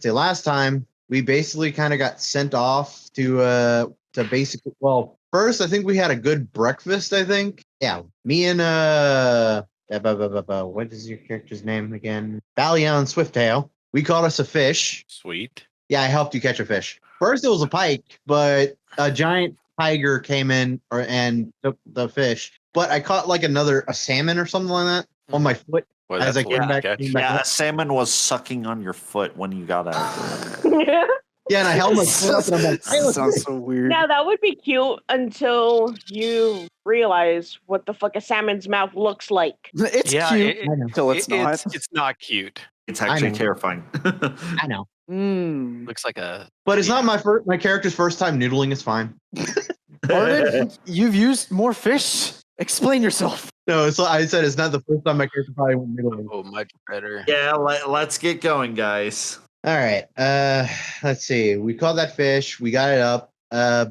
say last time we basically kind of got sent off to basically. Well, first I think we had a good breakfast. I think me and what is your character's name again? Ballion Swifttail. We caught us a fish. Sweet. Yeah, I helped you catch a fish. First it was a pike, but a giant tiger came in and took the fish. But I caught like a salmon or something like that on my foot. Boy, As I came back, Yeah, a salmon was sucking on your foot when you got out. Yeah, and I held my foot up and I'm like, hey, That sounds so weird. Now that would be cute until you realize what the fuck a salmon's mouth looks like. It's cute until it's not. It's not cute. It's actually terrifying. I know. Looks like a. But it's not my character's first time noodling. It's fine. Arden, you've used more fish. Explain yourself. No, I said it's not the first time my character probably went noodling. Oh, much better. Yeah, let's get going, guys. All right. Let's see. We caught that fish. We got it up.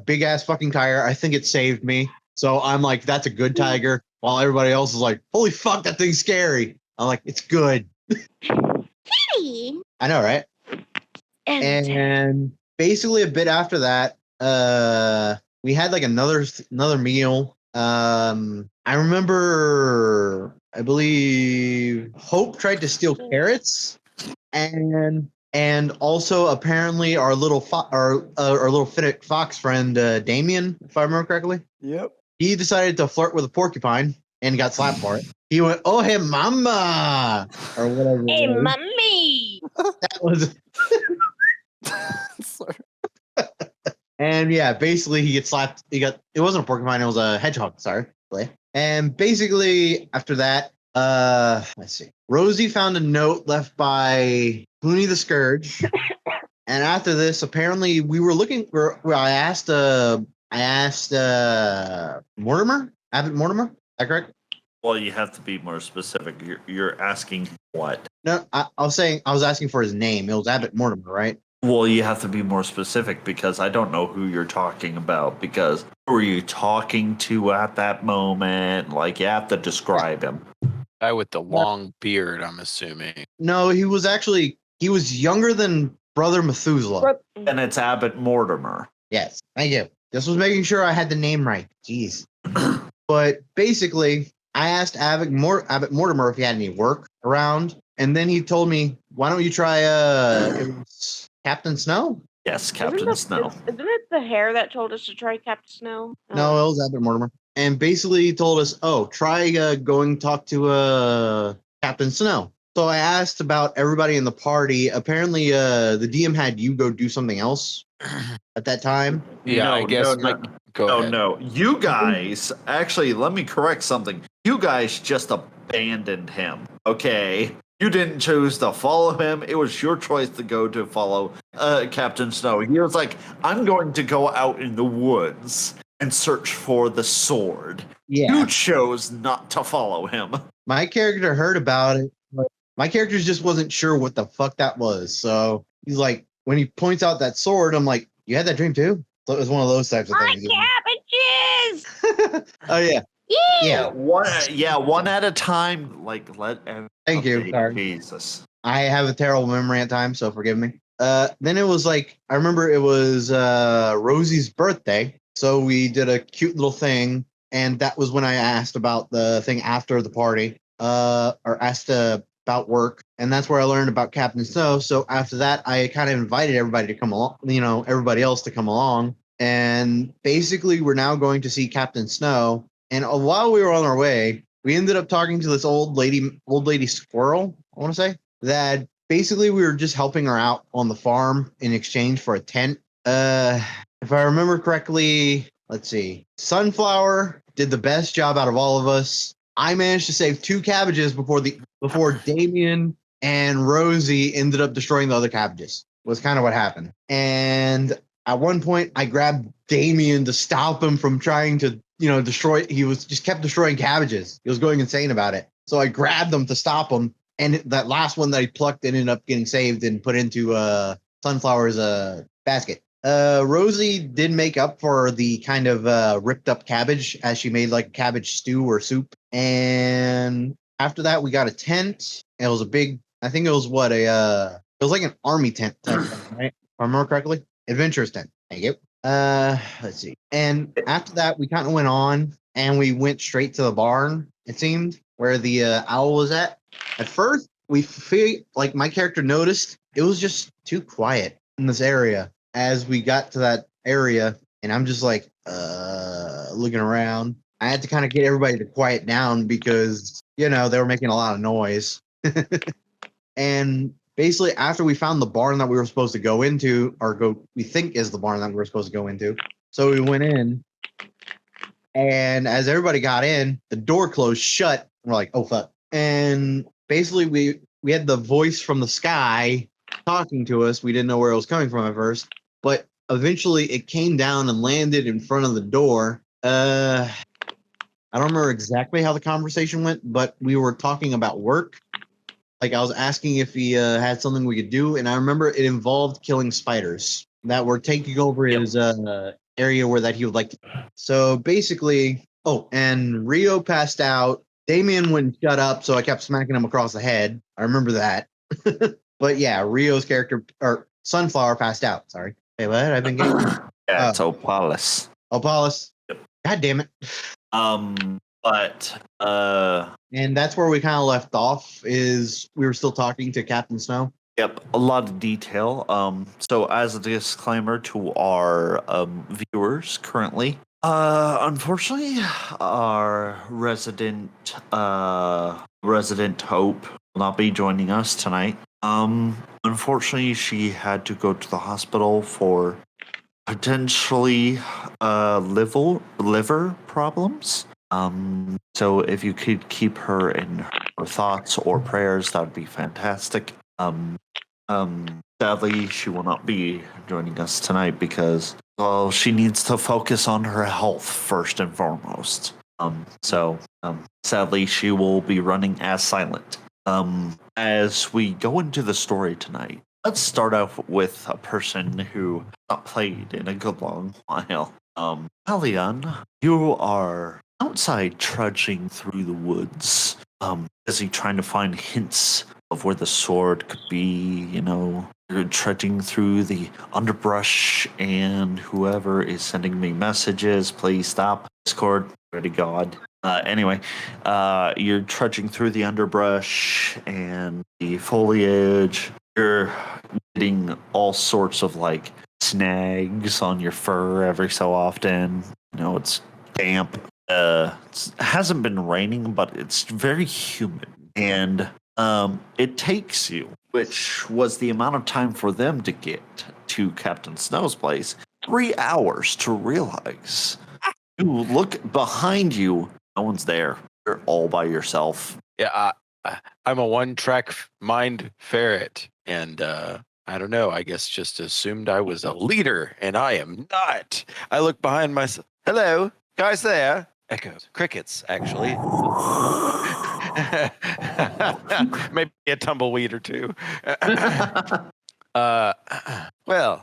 Big ass fucking tiger. I think it saved me. So I'm like, that's a good tiger. While everybody else is like, holy fuck, that thing's scary. I'm like, it's good. I know, right? And basically a bit after that, we had like another meal. I remember, I believe Hope tried to steal carrots, and also apparently our little our little Finnick fox friend Damien, if I remember correctly. Yep. He decided to flirt with a porcupine and got slapped for it. He went, "Oh hey mama," or whatever. Hey mommy. That was. Sorry. And yeah, basically he gets slapped. It wasn't a porcupine, it was a hedgehog, sorry. And basically after that, let's see. Rosie found a note left by Clooney the Scourge. And after this, apparently we were looking for I asked Mortimer? Abbott Mortimer? Is that correct? Well, you have to be more specific. You're asking what? No, I was asking for his name. It was Abbott Mortimer, right? Well, you have to be more specific because I don't know who you're talking about. Because who were you talking to at that moment? Like, you have to describe him. Guy with the long beard, I'm assuming. No, he was younger than Brother Methuselah. And it's Abbott Mortimer. Yes, thank you. Just was making sure I had the name right. Jeez. But basically, I asked Abbott Mortimer if he had any work around, and then he told me, "Why don't you try it was Captain Snow?" Yes, Captain Snow. Isn't it the hair that told us to try Captain Snow? No, it was Abbott Mortimer. And basically he told us, "Oh, try going talk to Captain Snow." So I asked about everybody in the party. Apparently, the DM had you go do something else at that time. Yeah, I guess. Go ahead. No. You guys, actually, let me correct something. You guys just abandoned him, okay? You didn't choose to follow him. It was your choice to go to follow Captain Snow. He was like, I'm going to go out in the woods and search for the sword. Yeah. You chose not to follow him. My character heard about it, but my character just wasn't sure what the fuck that was. So he's like, when he points out that sword, I'm like, you had that dream too? So it was one of those types of things. Cabbages! Oh, yeah. Yeah. One at a time. Like, Thank you. Sorry. Jesus. I have a terrible memory at times, so forgive me. Then it was like, I remember it was Rosie's birthday. So we did a cute little thing. And that was when I asked about the thing after the party, or asked about work. And that's where I learned about Captain Snow. So after that, I kind of invited everybody to come along, everybody else to come along. And basically, we're now going to see Captain Snow. And while we were on our way, we ended up talking to this old lady squirrel, I want to say, that basically we were just helping her out on the farm in exchange for a tent. If I remember correctly, let's see. Sunflower did the best job out of all of us. I managed to save 2 cabbages before Damien and Rosie ended up destroying the other cabbages. Was kind of what happened. And at one point, I grabbed Damien to stop him from trying to, destroy. He was just kept destroying cabbages. He was going insane about it. So I grabbed him to stop him. And that last one that he plucked ended up getting saved and put into Sunflower's basket. Rosie did make up for the kind of ripped up cabbage as she made like cabbage stew or soup. And after that, we got a tent. It was a big, I think it was was like an army tent type thing, right? If I remember correctly. Adventurous tent. Thank you. Let's see. And after that, we kind of went on and we went straight to the barn, it seemed, where the owl was at. At first, we feel like my character noticed it was just too quiet in this area as we got to that area. And I'm just like, looking around. I had to kind of get everybody to quiet down because, they were making a lot of noise. And basically, after we found the barn that we were supposed to go into, we think is the barn that we were supposed to go into. So we went in, and as everybody got in, the door closed shut. We're like, oh, fuck. And basically, we had the voice from the sky talking to us. We didn't know where it was coming from at first, but eventually it came down and landed in front of the door. I don't remember exactly how the conversation went, but we were talking about work. Like I was asking if he had something we could do, and I remember it involved killing spiders that were taking over his area where that he would like to. So basically, and Rio passed out. Damien wouldn't shut up, so I kept smacking him across the head. I remember that. But yeah, Rio's character, or Sunflower, passed out. Sorry. Hey, what? I've been getting... Yeah, it's Opalis. Opalis. Yep. God damn it. And that's where we kind of left off, is we were still talking to Captain Snow. Yep, a lot of detail. So as a disclaimer to our viewers currently, unfortunately, our resident Hope will not be joining us tonight. Unfortunately, she had to go to the hospital for potentially liver problems. So if you could keep her in her thoughts or prayers, that would be fantastic. Sadly, she will not be joining us tonight because, well, she needs to focus on her health first and foremost. Sadly, she will be running as silent. As we go into the story tonight, let's start off with a person who not played in a good long while. Alian, you are outside trudging through the woods, busy trying to find hints of where the sword could be. You're trudging through the underbrush, and whoever is sending me messages, please stop. Discord, ready God. Anyway, you're trudging through the underbrush and the foliage. You're getting all sorts of snags on your fur every so often. It's damp. It hasn't been raining, but it's very humid. And it takes you, which was the amount of time for them to get to Captain Snow's place, 3 hours to realize. You look behind you, no one's there. You're all by yourself. Yeah, I'm a one-track mind ferret, and I don't know, I guess just assumed I was a leader, and I am not. I look behind myself. Hello, guys there? Echoes. Crickets, actually. Maybe a tumbleweed or two. Alone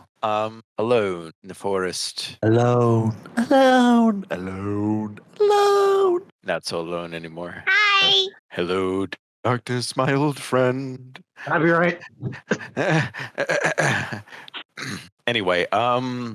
in the forest. Alone. Not so alone anymore. Hi. Hello, darkness, my old friend. I'll be right. Anyway, I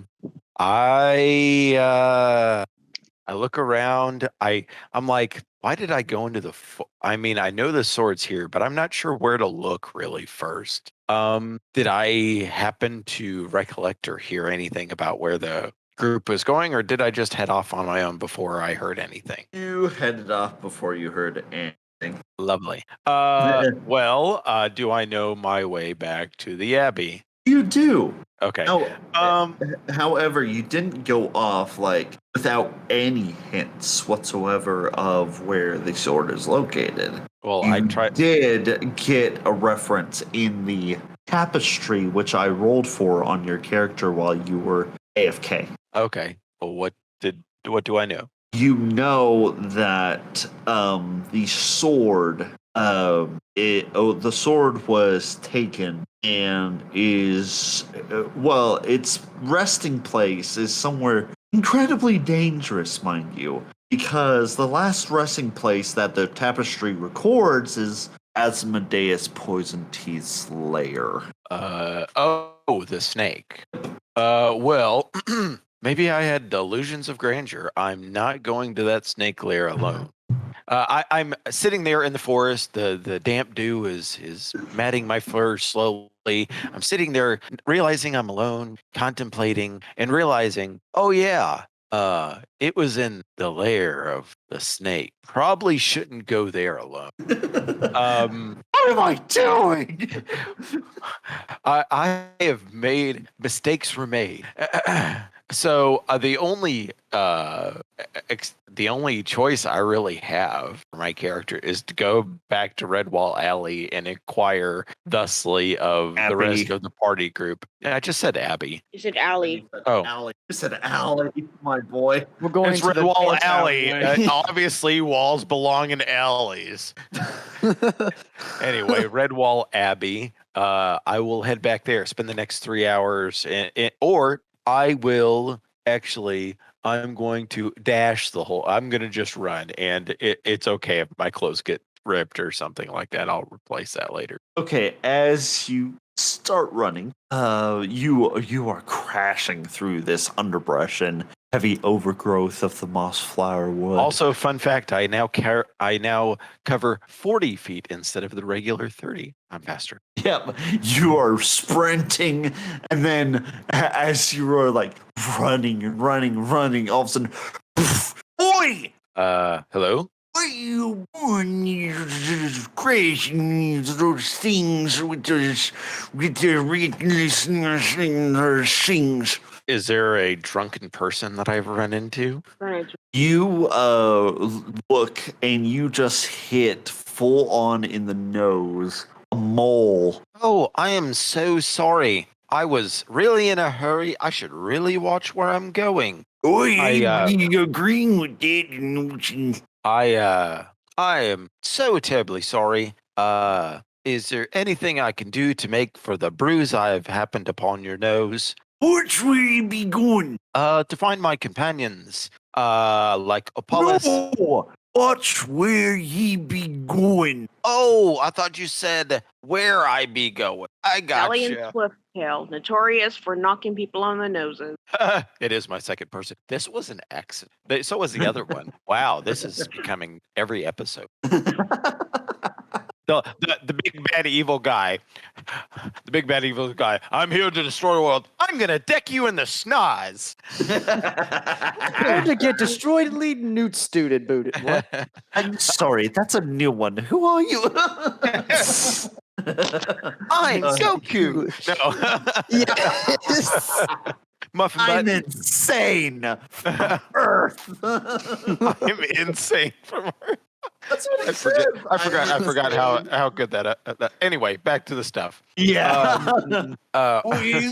look around. I'm like, why did I go into I know the sword's here, but I'm not sure where to look really first. Did I happen to recollect or hear anything about where the group was going, or did I just head off on my own before I heard anything? You headed off before you heard anything. Lovely. Do I know my way back to the Abbey? You do. Okay. However, you didn't go off without any hints whatsoever of where the sword is located. Well, you I did get a reference in the tapestry, which I rolled for on your character while you were AFK. Okay. Well, what do I know? You know that the sword, the sword was taken and its resting place is somewhere incredibly dangerous, mind you, because the last resting place that the tapestry records is Asmodeus Poison Teeth's lair. The snake. Well, maybe I had delusions of grandeur. I'm not going to that snake lair alone. I'm sitting there in the forest. The damp dew is matting my fur slowly. I'm sitting there, realizing I'm alone, contemplating, and realizing, oh yeah, it was in the lair of the snake. Probably shouldn't go there alone. What am I doing? I have made mistakes were made. So the only choice I really have for my character is to go back to Redwall Alley and inquire thusly of the rest Abby. of the party group. Yeah, I just said Abby. You said Allie. Oh. Alley. You said alley, my boy. We're going It's to the Redwall dark Alley. alleyway. Obviously, walls belong in alleys. Anyway, Redwall Abbey. I will head back there, spend the next 3 hours, or I will actually. I'm going to dash the whole. I'm going to just run, and it's okay if my clothes get ripped or something like that. I'll replace that later. Okay, as you start running, you are crashing through this underbrush and heavy overgrowth of the mossflower wood. Also, fun fact: I now cover 40 feet instead of the regular 30. I'm faster. Yep, you are sprinting, and then as you are like running and running, all of a sudden, poof, boy, Hello? what are you doing? Crashing those things with the things. Is there a drunken person that I've run into? You look and you just hit full on in the nose a mole. Oh, I am so sorry. I was really in a hurry. I should really watch where I'm going. Oh, you agreeing with that? I am so terribly sorry. Is there anything I can do to make for the bruise I've happened upon your nose? Which way you be going? To find my companions. Like Apollos. No, watch where ye be going. Oh, I thought you said where I be going. I Allie and gotcha. Swifttail, notorious for knocking people on the noses. It is my second person. This was an accident. So was the other one. Wow, this is becoming every episode. The big bad evil guy. The big bad evil guy. I'm here to destroy the world. I'm gonna deck you in the schnoz. Prepare to get destroyed, lead newt student booted. What? I'm sorry, that's a new one. Who are you? I'm Goku. No. Yes. Muffin I'm Button. insane. From Earth. I'm insane from Earth. That's what I forgot how good that. Anyway, back to the stuff. Yeah.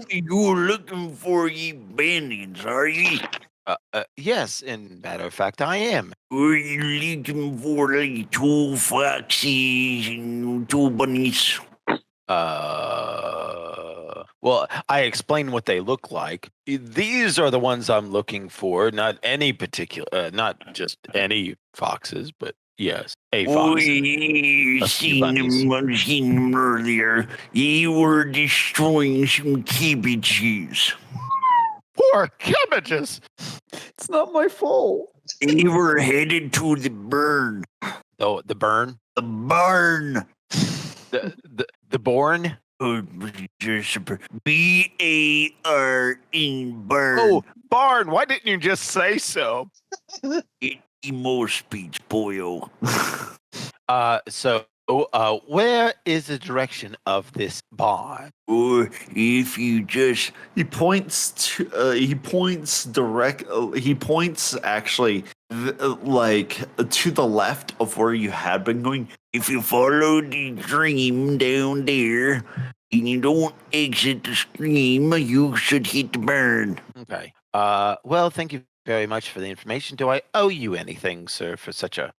You're looking for ye bandits, are ye? Yes, in matter of fact, I am. Or you looking for like two foxes and two bunnies? Well, I explained what they look like. These are the ones I'm looking for, not any particular, not just any foxes, but yes, a Oh, fox. I've few bunnies. seen them earlier. Ye were destroying some cabbages. Poor cabbages. It's not my fault. Ye were headed to the burn. Oh, the burn, The barn. the born. Just B-A-R-N, burn. Oh, barn. Why didn't you just say so? Emo speech, boyo. So, where is the direction of this barn? Or if you just He points actually to the left of where you had been going. if you follow the stream down there and you don't exit the stream, you should hit the burn. Okay. Well, thank you very much for the information. Do I owe you anything, sir, for such a...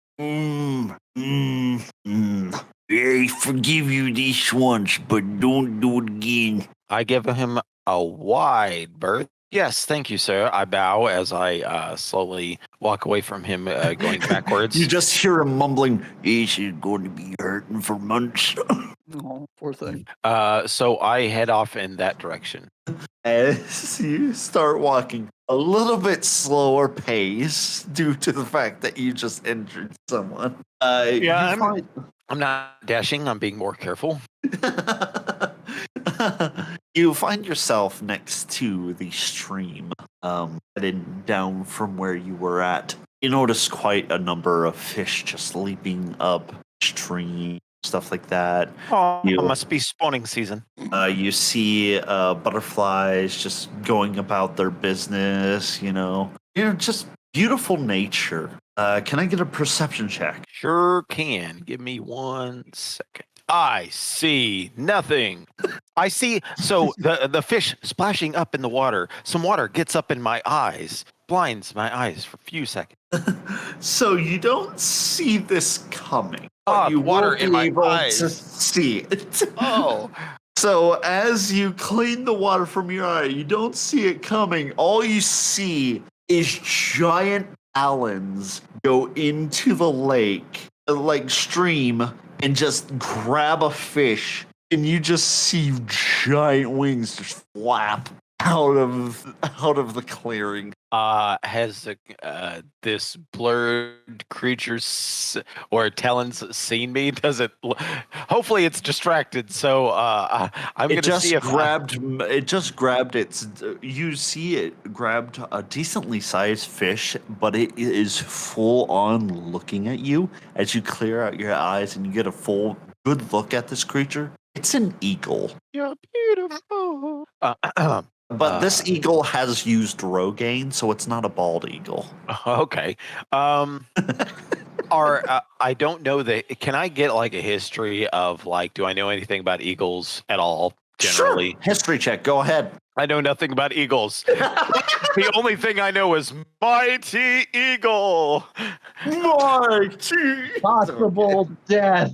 I forgive you this once, but don't do it again. I give him a wide berth. Yes, thank you, sir. I bow as I slowly walk away from him, going backwards. You just hear him mumbling, This is going to be hurting for months. Oh, poor thing. So I head off in that direction. as you start walking a little bit slower pace due to the fact that you just injured someone. Yeah, you find I'm not dashing. I'm being more careful. you find yourself next to the stream, heading down from where you were at. You notice quite a number of fish just leaping up stream, stuff like that. Oh, You- it must be spawning season. You see butterflies just going about their business, just beautiful nature. Can I get a perception check? Sure can. Give me 1 second. I see nothing. I see. So the fish splashing up in the water. Some water gets up in my eyes, blinds my eyes for a few seconds. So you don't see this coming. But you water will be in my able to eyes. see it. Oh, So as you clean the water from your eye, you don't see it coming. All you see is giant talons go into the lake, like stream, and just grab a fish, and you just see giant wings just flap out of the clearing. has this blurred creature or talons seen me? Does it? Hopefully, it's distracted. So I'm It gonna just see if grabbed. It just grabbed its. You see it grabbed a decently sized fish, but it is full on looking at you as you clear out your eyes and you get a full good look at this creature. It's an eagle, you're beautiful. but this eagle has used Rogaine, so it's not a bald eagle. Okay. I don't know that. Can I get like a history of like? Do I know anything about eagles at all? Generally, Sure. History check. Go ahead. I know nothing about eagles. The only thing I know is mighty eagle. Mighty. Possible death.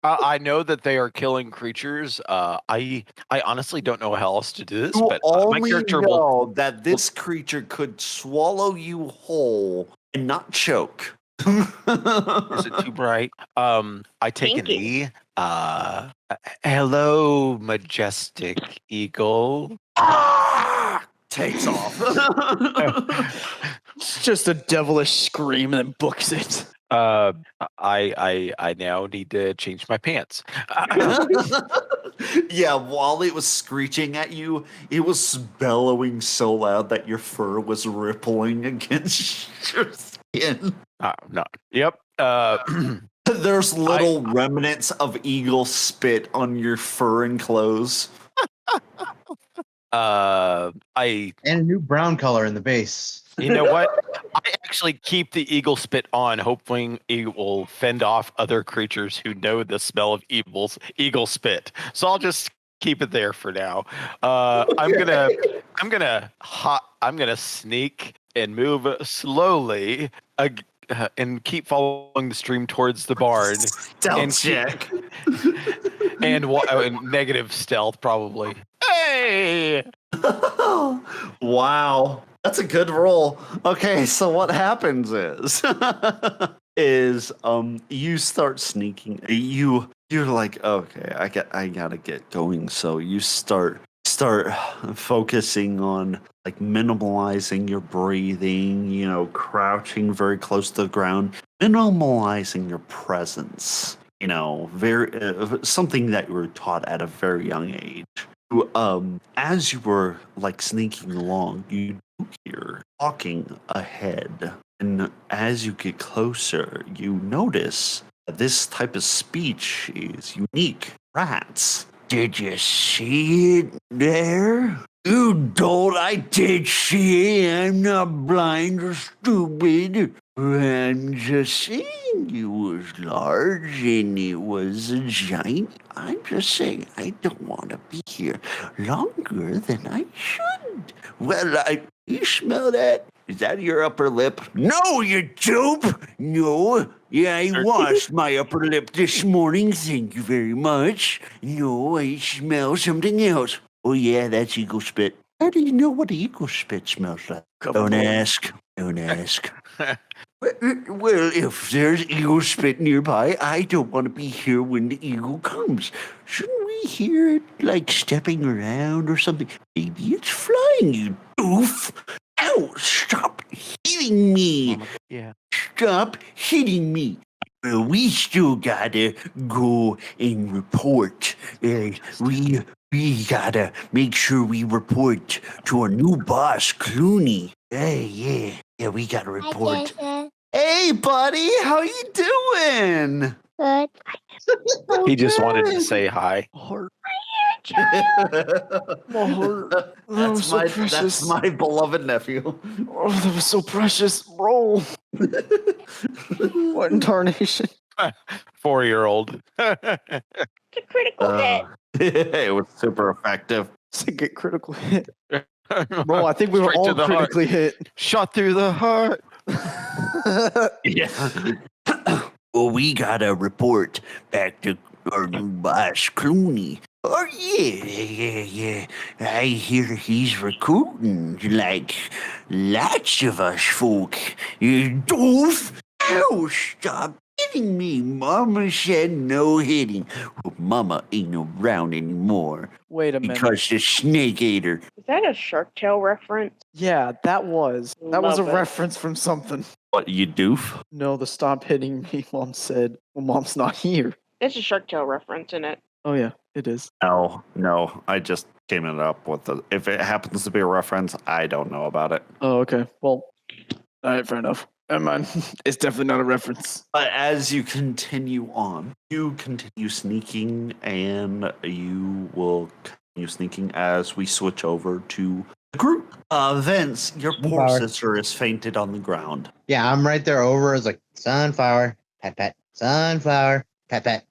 I know that they are killing creatures. I honestly don't know how else to do this, You but my only character will. know that this creature could swallow you whole and not choke. Is it too bright? I take a Thank you. knee. Hello, majestic eagle. Takes off. It's just a devilish scream and then books it. I now need to change my pants. Yeah, while it was screeching at you, it was bellowing so loud that your fur was rippling against your skin. No. Yep. There's little remnants of eagle spit on your fur and clothes. I. And a new brown color in the base. You know what? I actually keep the eagle spit on, hoping it will fend off other creatures who know the smell of eagle spit. So I'll just keep it there for now. I'm gonna sneak and move slowly and keep following the stream towards the barn. Stealth check. And negative stealth probably. Hey! Wow. That's a good roll. Okay, so what happens is you start sneaking. You're like, okay, I gotta get going. So you start focusing on like minimalizing your breathing, crouching very close to the ground, minimalizing your presence, very something that you were taught at a very young age. As you were like sneaking along, you hear talking ahead, and as you get closer, you notice that this type of speech is unique. Rats. Did you see it there? You don't. I did see it. I'm not blind or stupid. I'm just saying it was large and it was a giant. I'm just saying I don't want to be here longer than I should. Well, you smell that? Is that your upper lip? No, you dope! No. Yeah, I washed my upper lip this morning. Thank you very much. No, I smell something else. Oh, yeah, that's eagle spit. How do you know what eagle spit smells like? Don't ask. Don't ask. Well, if there's eagle spit nearby, I don't want to be here when the eagle comes. Shouldn't we hear it, like, stepping around or something? Maybe it's flying, you doof. Ow, stop hitting me. Yeah. Stop hitting me. Well, we still gotta go and report. We gotta make sure we report to our new boss, Clooney. Hey, yeah, we gotta report. Hey, buddy, how you doing? Good. He just wanted to say hi. Heart. that's My heart. That was so that's precious. my beloved nephew. Oh, that was so precious, bro. What in tarnation? 4-year-old. It's a critical hit. It was super effective. It's a good critical hit. Bro, I think we were Straight to all the heart. critically hit. Shot through the heart. Yeah. Well, we gotta report back to our new boss, Clooney. Oh, yeah. I hear he's recruiting, like, lots of us folk. You doof! Ow, stop hitting me. Mama said no hitting. Well, Mama ain't around anymore Wait a minute. because the snake ate her. Is that a Shark Tale reference? Yeah, that was a Love it. reference from something. What, you doof? No, the stop hitting me, Mom said. Well, Mom's not here. There's a Shark Tale reference in it. Oh, yeah, it is. No. I just came it up with the. If it happens to be a reference, I don't know about it. Oh, okay. Well, all right, fair enough. Never mind. It's definitely not a reference. But as you continue on, you continue sneaking, and you will continue sneaking as we switch over to the group. Vince, your poor Sunflower. sister is fainted on the ground. Yeah, I'm right there over. It's like sunflower, pet pet, sunflower, pet pet.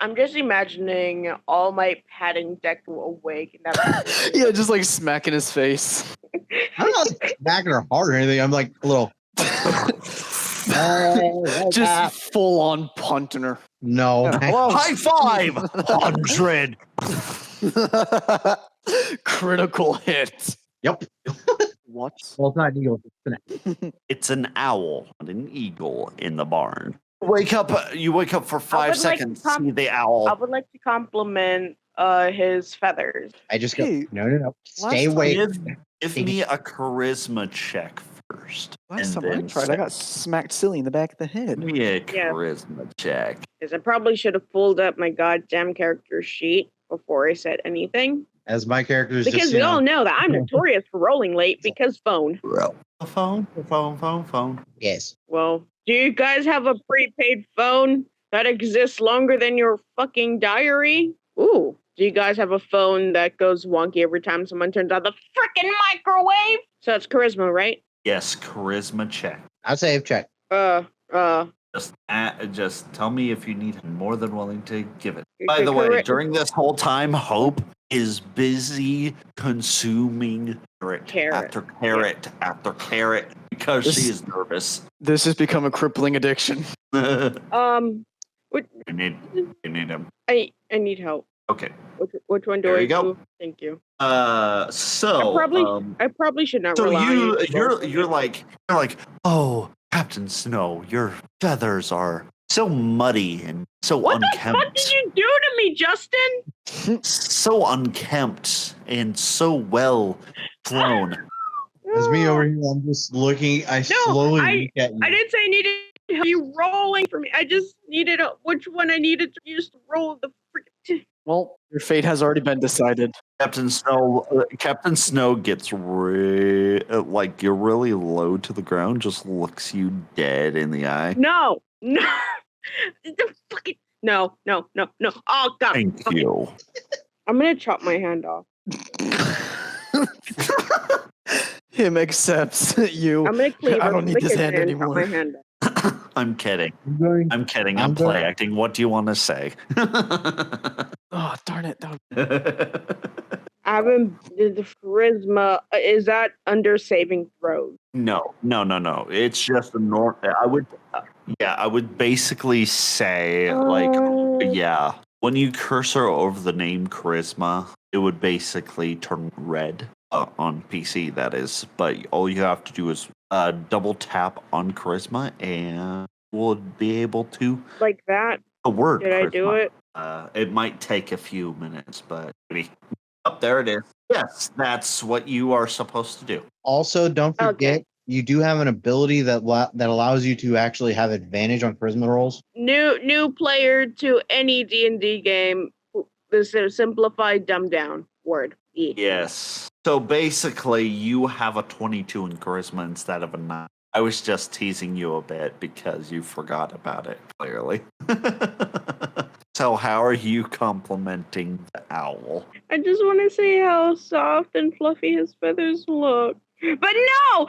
I'm just imagining All Might patting Deku awake. And that Yeah, just like smacking his face. I'm not smacking her hard or anything. I'm like a little. Just full on punting her. No. Yeah, hello. High 500. Critical hit. Yep. What? Well, it's not an eagle. It's an owl, not an eagle, in the barn. Wake up! You wake up for I 5 would like to seconds. com- See the I owl. would like to compliment his feathers. I just go. Hey, No. Stay time- awake. Give me a charisma check first. Last and time I then tried, I got smacked silly in the back of the Give head. me a Yeah. charisma check. Because I probably should have pulled up my goddamn character sheet before I said anything. As my character's Because just, we all know that I'm notorious for rolling late because phone. Phone. Yes. Well, do you guys have a prepaid phone that exists longer than your fucking diary? Ooh. Do you guys have a phone that goes wonky every time someone turns on the frickin' microwave? So it's charisma, right? Yes, charisma check. I'll save check. Just tell me if you need. I'm more than willing to give it. Your By the way, chari- during this whole time, Hope is busy consuming carrot after carrot after carrot because she is nervous. This has become a crippling addiction. you What? need him. I need help. Okay. Which one do There I you go. do? Thank you. So I probably should not so rely on you. you're like, oh, Captain Snow, your feathers are so muddy and so What the unkempt. fuck did you do to me, Justin? So unkempt and so well flown. As me over here, I'm just looking. I slowly look at you. I didn't say I needed help you rolling for me. I just needed which one I needed to use to roll the freaking. Well, your fate has already been decided. Captain Snow gets like you're really low to the ground, just looks you dead in the eye. No. The fucking no. Oh god. Thank Okay. you. I'm gonna chop my hand off. Him accepts you. I'm gonna cleave I don't need the this hand kitchen and chop anymore. my hand off. I'm kidding. I'm going. I'm play acting. What do you want to say? Oh, darn it. I haven't the charisma. Is that under saving throws? No. It's just a norm. I would basically say yeah. When you cursor over the name charisma, it would basically turn red. on PC, that is. But all you have to do is double tap on charisma, and we'll be able to Like that. a word. Did I do charisma. it? It might take a few minutes, but maybe. Oh, there it is. Yes, that's what you are supposed to do. Also, don't forget Okay. you do have an ability that allows you to actually have advantage on charisma rolls. New player to any D&D game. This is a simplified, dumbed down word. Yes. So basically, you have a 22 in charisma instead of a 9. I was just teasing you a bit because you forgot about it, clearly. So how are you complimenting the owl? I just want to say how soft and fluffy his feathers look. But no!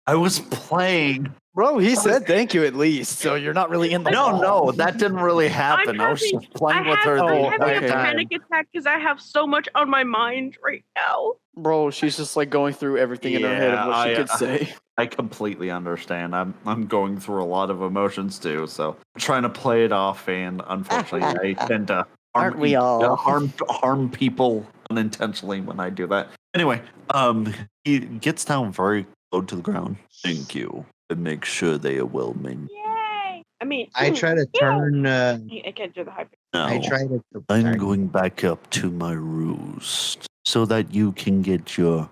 I was playing. Bro, he said thank you at least, so you're not really in the law. No, that didn't really happen. I was just playing with her the Oh, I'm having entire a time. panic attack because I have so much on my mind right now. Bro, she's just like going through everything in her head of what she could say. I completely understand. I'm going through a lot of emotions too, so I'm trying to play it off, and unfortunately, I tend to Aren't we all? harm people unintentionally when I do that. Anyway, he gets down very low to the ground. Thank you, and make sure they are well maintained. Yay! I mean, I try to turn. I can't do the high pitch. I Now, try to. I'm sorry. going back up to my roost so that you can get your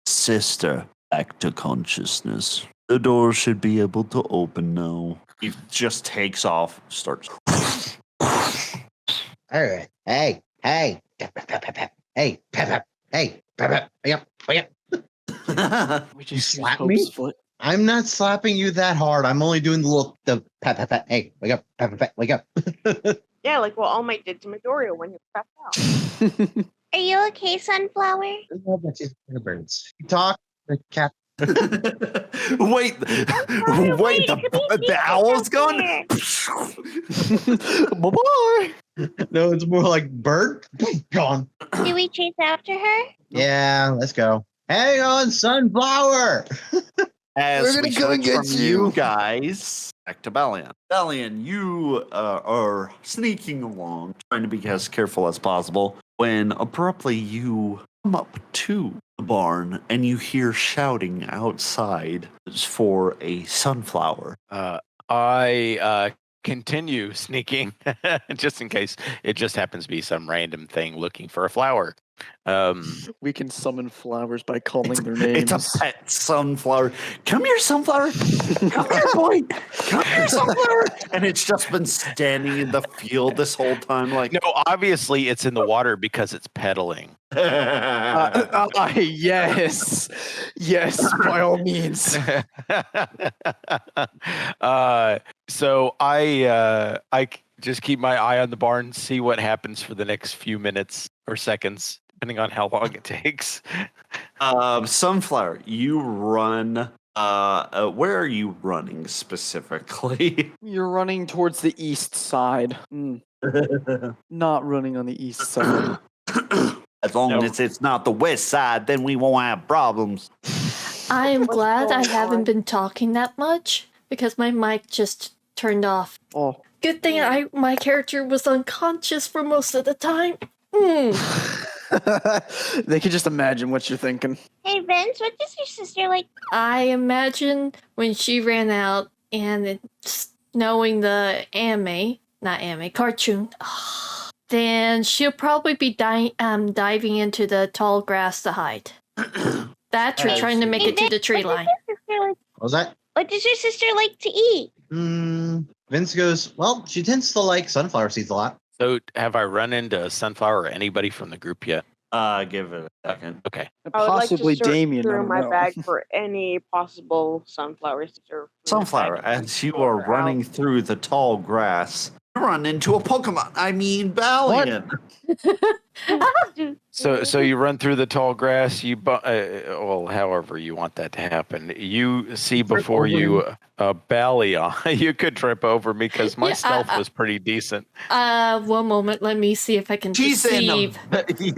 sister back to consciousness. The door should be able to open now. He just takes off, starts. All right. Hey. Hey. Hey. Hey. Wake up. Wake up. We just slap Hope's me? foot. I'm not slapping you that hard. I'm only doing the pat. Hey, wake up. Pat. Wake up. Yeah, like what All Might did to Midoriya when he was passed out. Are you okay, Sunflower? Birds. You talk. The cat. Wait, wait, the owl's gone? Bye-bye. No, it's more like bird. Gone. Do we chase after her? Yeah, let's go. Hang on, sunflower. As We're gonna we go switch and get from you. guys back to Balian. Balian, you are sneaking along, trying to be as careful as possible, when abruptly you come up to the barn and you hear shouting outside for a sunflower. I continue sneaking just in case it just happens to be some random thing looking for a flower. We can summon flowers by calling their names. It's a pet sunflower. Come here, sunflower. Come here, boy. Come here, sunflower. And it's just been standing in the field this whole time, like. No, obviously it's in the water because it's pedaling. Yes. Yes, by all means. So I just keep my eye on the barn, see what happens for the next few minutes or seconds, depending on how long it takes. Sunflower, you run. Where are you running specifically? You're running towards the east side. Not running on the east side. As long as it's not the west side, then we won't have problems. I am What's glad I going haven't on? been talking that much because my mic just turned off. Oh. Good thing my character was unconscious for most of the time. They can just imagine what you're thinking. Hey Vince, what does your sister like? I imagine when she ran out and knowing the cartoon, then she'll probably be diving into the tall grass to hide. That or trying to make it to the tree line. What was that? What does your sister like to eat? Vince goes, well, she tends to like sunflower seeds a lot. So have I run into Sunflower or anybody from the group yet? Give it a second. Okay. I would Possibly like to search Damien. I through don't my know. bag for any possible sunflowers. Sunflower, as you are running through the tall grass, you run into a Pokemon. I mean, Balian. So you run through the tall grass. Well, however you want that to happen. You see before you Balion. You could trip over me because my stealth was pretty decent. One moment. Let me see if I can She's in deceive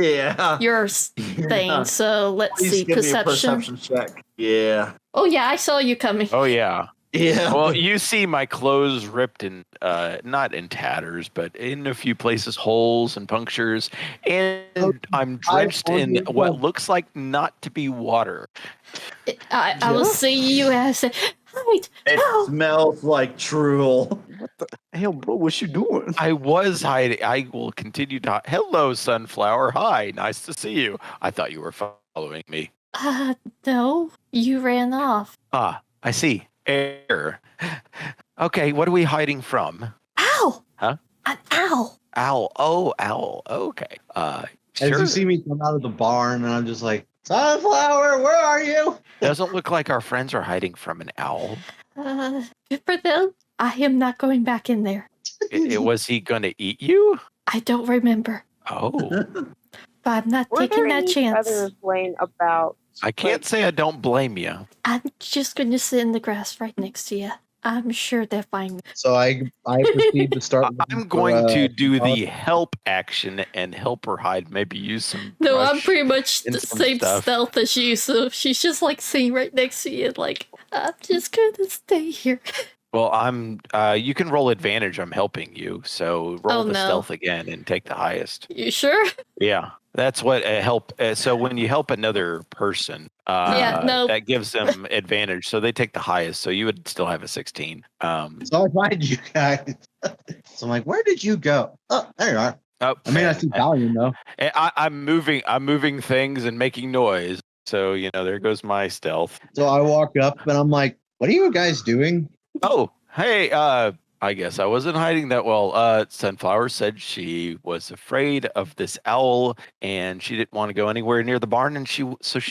yeah. your thing. So let's Please see. give me a Perception. perception check. Yeah. Oh yeah, I saw you coming. Oh yeah. Yeah. Well, you see my clothes ripped in, not in tatters, but in a few places, holes and punctures, and I'm drenched in what looks like not to be water. I will see you as hide. It smells like drool. What the hell, bro? What you doing? I was hiding. I will continue to. Hello, Sunflower. Hi, nice to see you. I thought you were following me. No, you ran off. Ah, I see. Air. Okay, what are we hiding from? Ow! Huh? An owl. Owl. Oh, owl. Okay. As Sure. you see me come out of the barn, and I'm just like, Sunflower, where are you? Doesn't look like our friends are hiding from an owl. Good for them. I am not going back in there. Was he going to eat you? I don't remember, Oh, but I'm not Were taking there that any chance. feathers laying about? I can't say I don't blame you. I'm just going to sit in the grass right next to you. I'm sure they're fine. So I proceed to start. I'm going to do the help action and help her hide. Maybe use some. No, I'm brush pretty much and the some same stuff. stealth as you, so she's just like sitting right next to you and like, I'm just gonna stay here. Well, I'm. You can roll advantage. I'm helping you, so roll Oh, the no. stealth again and take the highest. You sure? Yeah, that's what help. So when you help another person, Yeah, no. that gives them advantage. So they take the highest. So you would still have a 16. So I find you guys. So I'm like, where did you go? Oh, there you are. Oh, I mean, I see Valiant though. I'm moving things and making noise. So there goes my stealth. So I walk up and I'm like, what are you guys doing? Oh, hey, I guess I wasn't hiding that well. Sunflower said she was afraid of this owl and she didn't want to go anywhere near the barn, and she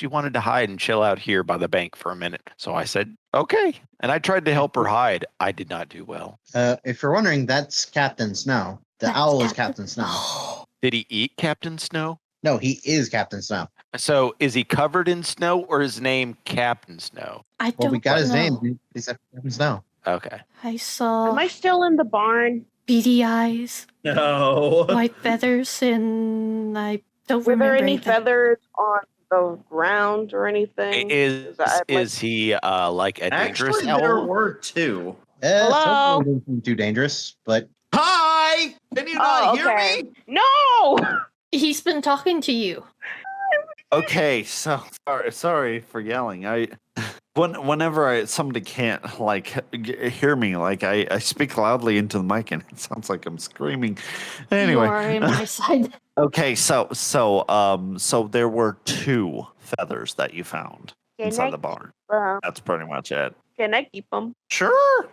wanted to hide and chill out here by the bank for a minute. So I said, okay. And I tried to help her hide. I did not do well. If you're wondering, that's Captain Snow. The That's owl is Captain Snow. Did he eat Captain Snow? No, he is Captain Snow. So is he covered in snow or his name Captain Snow? I Well, don't we got his know. name. He said Captain Snow. Okay. I saw Am I still in the barn? beady eyes, No. white feathers, and I don't Were there remember any anything. feathers on the ground or anything? Is he like a dangerous Actually, there owl? were two. Hello? Certainly didn't seem too dangerous, but Hi! Can you not hear okay. me? No! He's been talking to you. Okay, so sorry for yelling. Whenever somebody can't hear me, I speak loudly into the mic and it sounds like I'm screaming. Anyway, You are in my side. okay, so there were two feathers that you found inside the barn. That's pretty much it. Can I keep them? Sure.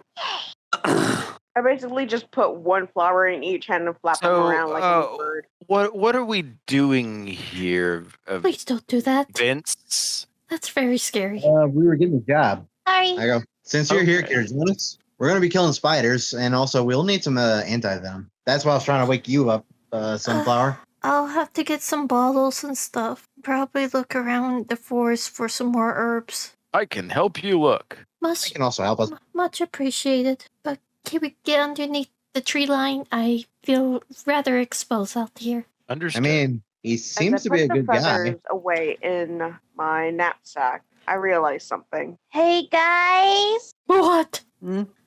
I basically just put one flower in each hand and flap them around like a bird. What are we doing here, Please don't do that. Vince? That's very scary. we were getting a job. Sorry. I go, since you're here, Okay. Kyrgyz, we're going to be killing spiders, and also we'll need some anti-venom. That's why I was trying to wake you up, Sunflower. I'll have to get some bottles and stuff. Probably look around the forest for some more herbs. I can help you look. I Much, can also help us. much appreciated. But can we get underneath the tree line? I feel rather exposed out here. I Understood. mean, he As seems to I be a put good the guy. feathers away in my knapsack, I realized something. Hey guys! What?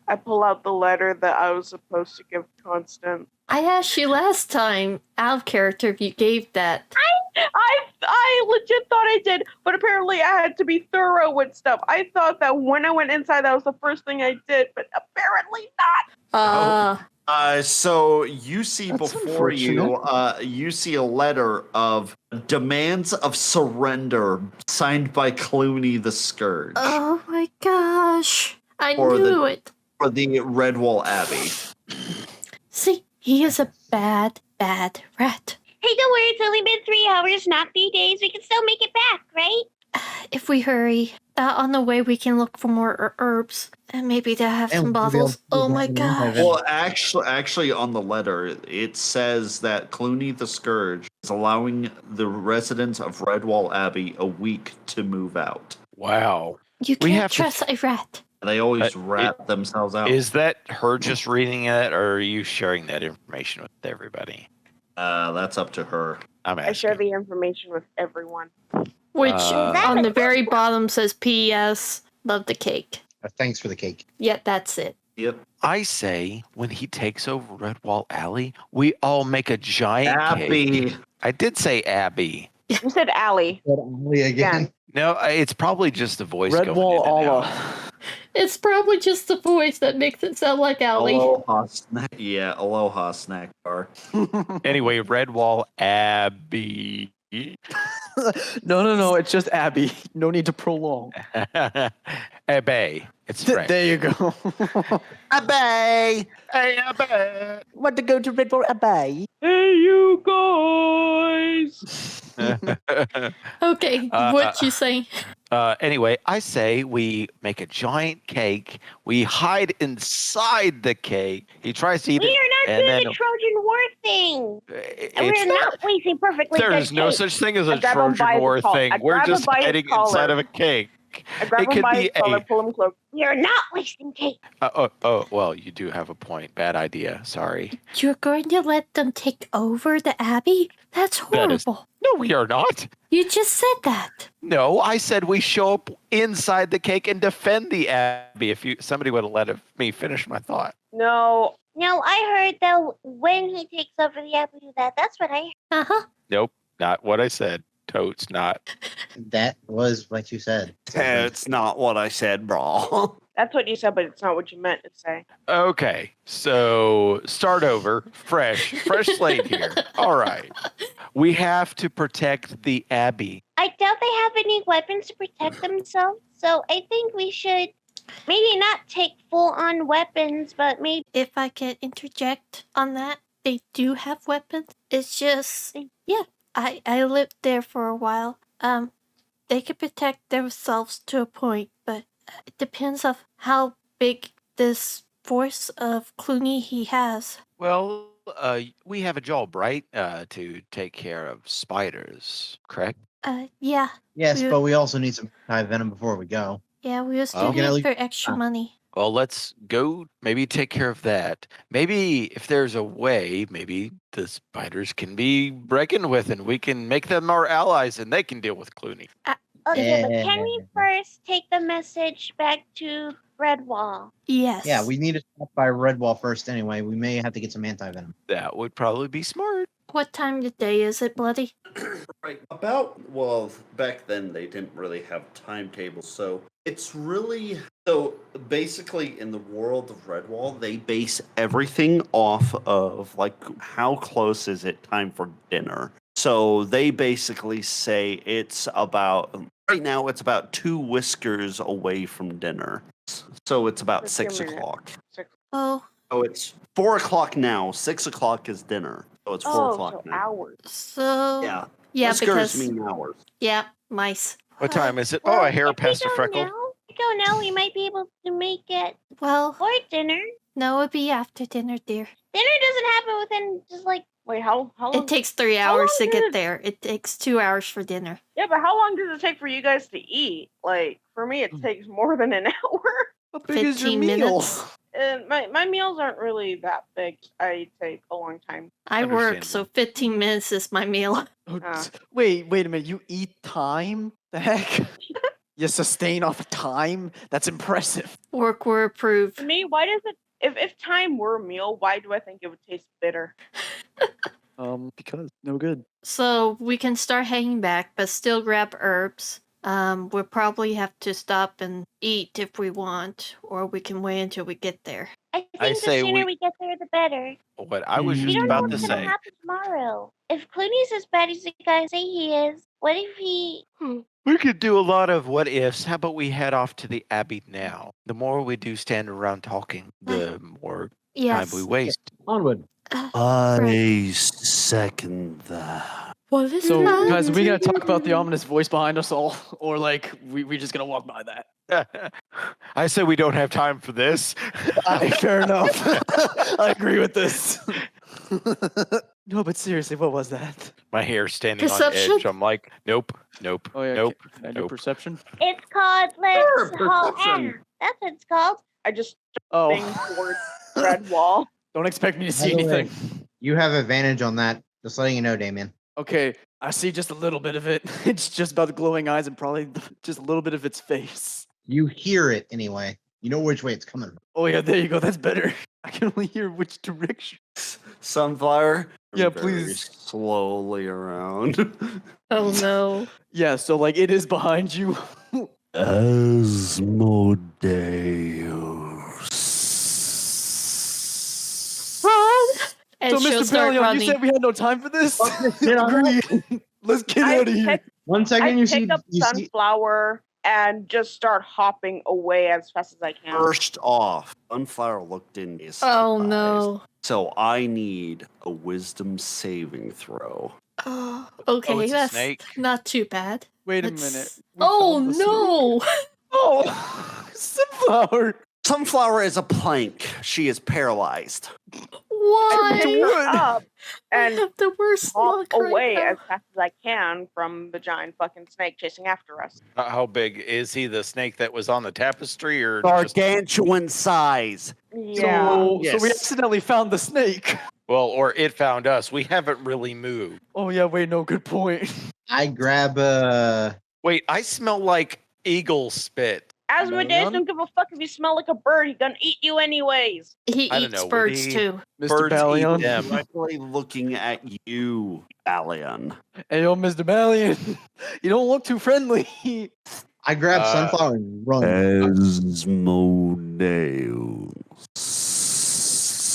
I pull out the letter that I was supposed to give Constant. I asked you last time, out of character, if you gave that. I legit thought I did, but apparently I had to be thorough with stuff. I thought that when I went inside, that was the first thing I did, but apparently not. So you see That's before you, you see a letter of demands of surrender signed by Clooney the Scourge Oh my gosh. I Or the- knew it. for the Redwall Abbey. See, he is a bad, bad rat. Hey, don't worry, it's only been 3 hours, not 3 days. We can still make it back, right? If we hurry, on the way we can look for more herbs. And maybe they'll have And some we'll be able bottles. to Oh get my some gosh. anti-venom. Well, actually, on the letter, it says that Clooney the Scourge is allowing the residents of Redwall Abbey a week to move out. Wow. You We can't have to- trust a rat. They always it- rat themselves out. Is that her just reading it, or are you sharing that information with everybody? That's up to her. I'm I share asking. the information with everyone. Which Uh, on the very bottom says P.S. Love the cake. Thanks for the cake. Yeah, that's it. Yep. I say when he takes over Redwall Alley, we all make a giant cake. Happy. I did say Abby. You said Allie. Only again. No, it's probably just the voice going Redwall in and out. Allah. It's probably just the voice that makes it sound like Allie. Aloha snack. Yeah, aloha snack bar. Anyway, Redwall Abby. No. It's just Abby. No need to prolong. Abby. It's French. There you go. Abay! Hey, Abby. Want to go to Redwall Abay? Hey, you guys. Okay, what you saying? Anyway, I say we make a giant cake. We hide inside the cake. He tries to eat We it. are not and doing then the Trojan War thing. And it's we're not wasting perfectly There good is no cake. such thing as a I grab him by Trojan the War collar. thing. I We're grab him just by his hiding collar. inside of a cake. I grab It him could by be his collar, a- pull him close. You're not wasting cake. Well, you do have a point. Bad idea. Sorry. You're going to let them take over the Abbey? That's That is- horrible. No, we are not. You just said that. No, I said we show up inside the cake and defend the Abbey. If somebody would have let me finish my thought. No. No, I heard though when he takes over the apple do that. That's what I heard. Uh-huh. Nope, not what I said. Totes, not. That was what you said. It's not what I said, bro. That's what you said, but it's not what you meant to say. Okay, so start over. Fresh slate here. All right. We have to protect the Abbey. I doubt they have any weapons to protect themselves, so I think we should maybe not take full-on weapons, but maybe If I can interject on that, they do have weapons. It's just, yeah, I lived there for a while. They can protect themselves to a point, but it depends on how big this force of Clooney he has. Well, we have a job, right? To take care of spiders, correct? Yeah, Yes, We- but we also need some venom before we go. yeah, we was Oh. doing Can I it leave- for extra money. Well, let's go maybe take care of that. Maybe if there's a way, maybe the spiders can be reckoned with and we can make them our allies and they can deal with Clooney. okay, but can we Yeah. first take the message back to Redwall? Yes. Yeah, we need to stop by Redwall first anyway. We may have to get some anti-venom. That would probably be smart. What time of the day is it, Bloody? Right. Well, back then they didn't really have timetables, so it's really so basically in the world of Redwall, they base everything off of like how close is it time for dinner. So they basically say it's about right now it's about 2 whiskers away from dinner. So it's about 15 6 minutes. o'clock. Oh, So it's 4 o'clock now. 6 o'clock is dinner. So it's 4 Oh, o'clock so now. hours. so Yeah. yeah, Whiskers because mean hours. yeah, mice. What time is it? Well, Oh, a hair if we past a go freckle. now, if we go now, we might be able to make it Well, for dinner. no, it'd be after dinner, dear. Dinner doesn't happen within just like Wait, how long? It takes 3 how hours to long get did- there. It takes 2 hours for dinner. Yeah, but how long does it take for you guys to eat? Like, for me, it takes more than an hour. How big is your 15 meal? minutes. And my meals aren't really that big. I take a long time. I work, so Understandable. 15 minutes is my meal. Oh, Ah. Wait a minute. You eat time? The heck? You sustain off of time? That's impressive. Work were approved. To me, why does it? If time were a meal, why do I think it would taste bitter? Because no good. So we can start hanging back, but still grab herbs. We'll probably have to stop and eat if we want, or we can wait until we get there. I think I the say sooner we- we get there, the better. What I was We We just don't know about to what's gonna say. happen tomorrow. If Clooney's as bad as the guys say he is, what if he? We could do a lot of what ifs. How about we head off to the Abbey now? The more we do stand around talking, the more Yes. time we waste. Onward. I second that. Well, this So, time guys, are we gonna to- talk about the ominous voice behind us all, or like we just gonna walk by that? I said we don't have time for this. Fair enough. I agree with this. No, but seriously, what was that? My hair standing Perception? on edge. I'm like, nope. Oh yeah, Nope. Can I do Nope. perception? It's called let's Sure, haul perception. ass. That's what it's called. I just Oh, bang towards red wall. don't expect me to see By the way, anything. You have advantage on that. Just letting you know, Damien. Okay, I see just a little bit of it. It's just about the glowing eyes and probably just a little bit of its face. You hear it anyway. You know which way it's coming. Oh yeah, there you go. That's better. I can only hear which direction. Sunflower. Yeah, very please. Slowly around. Oh no. Yeah, so like it is behind you. Asmodeus. Run! And So, she'll Mr. start Paleon, you running. said we had no time for this? Fuck this shit, I'm Agreed. Let's get I out of here. pick, 1 I second, you pick see, up you see. Sunflower and just start hopping away as fast as I can. First off, Sunflower looked in his Oh eyes. no. So I need a wisdom saving throw. Oh, okay, it's a that's snake. not too bad. Wait a Let's- minute. We Oh found the snake? no! Oh, Sunflower. Sunflower is a plank. She is paralyzed. Why? Pick her up I and have the worst hop luck right away now. as fast as I can from the giant fucking snake chasing after us. How big is he? The snake that was on the tapestry, or just, Gargantuan size. Yeah. So we Yes. accidentally found the snake. well, or it found us? We haven't really moved. Oh yeah, wait, no, good point. I grab Wait, I smell like eagle spit. Asmodeus, Leon? don't give a fuck if you smell like a bird. He's gonna eat you anyways. He I don't eats know, would birds he- too. Mr. Birds eat Balion. them. Directly looking at you, Balion. Hey yo, Mr. Balion. You don't look too friendly. I grab Uh, Sunflower and run.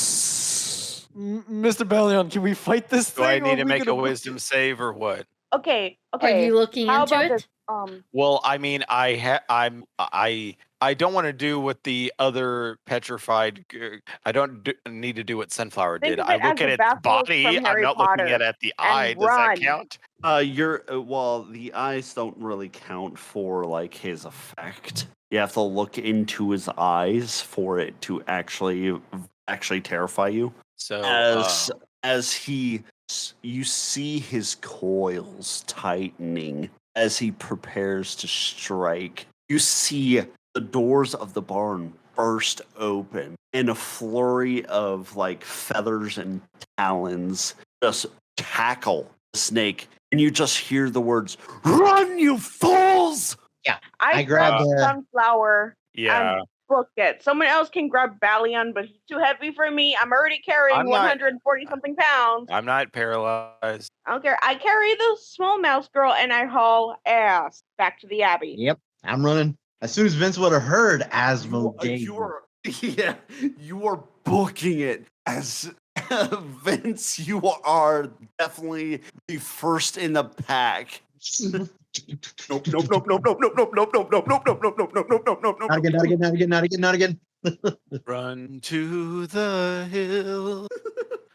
Asmodeus. Mr. Balion, can we fight this Do thing? I or need are to we make a gonna- wisdom save or what? Okay, Are okay. you looking How into about it? this? Well, I mean, I don't want to do what the other petrified. I don't need to do what Sunflower Think did. of I it look as at the its Basilisk body. from I'm Harry not looking at Potter the and eye. Does run. that count? Well, the eyes don't really count for like his effect. You have to look into his eyes for it to actually terrify you. So As you see his coils tightening as he prepares to strike. You see the doors of the barn burst open and a flurry of like feathers and talons just tackle the snake, and you just hear the words, "Run, you fools!" I grab Sunflower yeah, and book it. Someone else can grab Balion, but he's too heavy for me. I'm already carrying I'm not- 140 something pounds. I'm not paralyzed. I don't care. I carry the small mouse girl and I haul ass back to the abbey. Yep, I'm running. As soon as Vince would have heard Asmodeus. You are booking it as Vince. You are definitely the first in the pack. Nope. Not again. Run to the hill.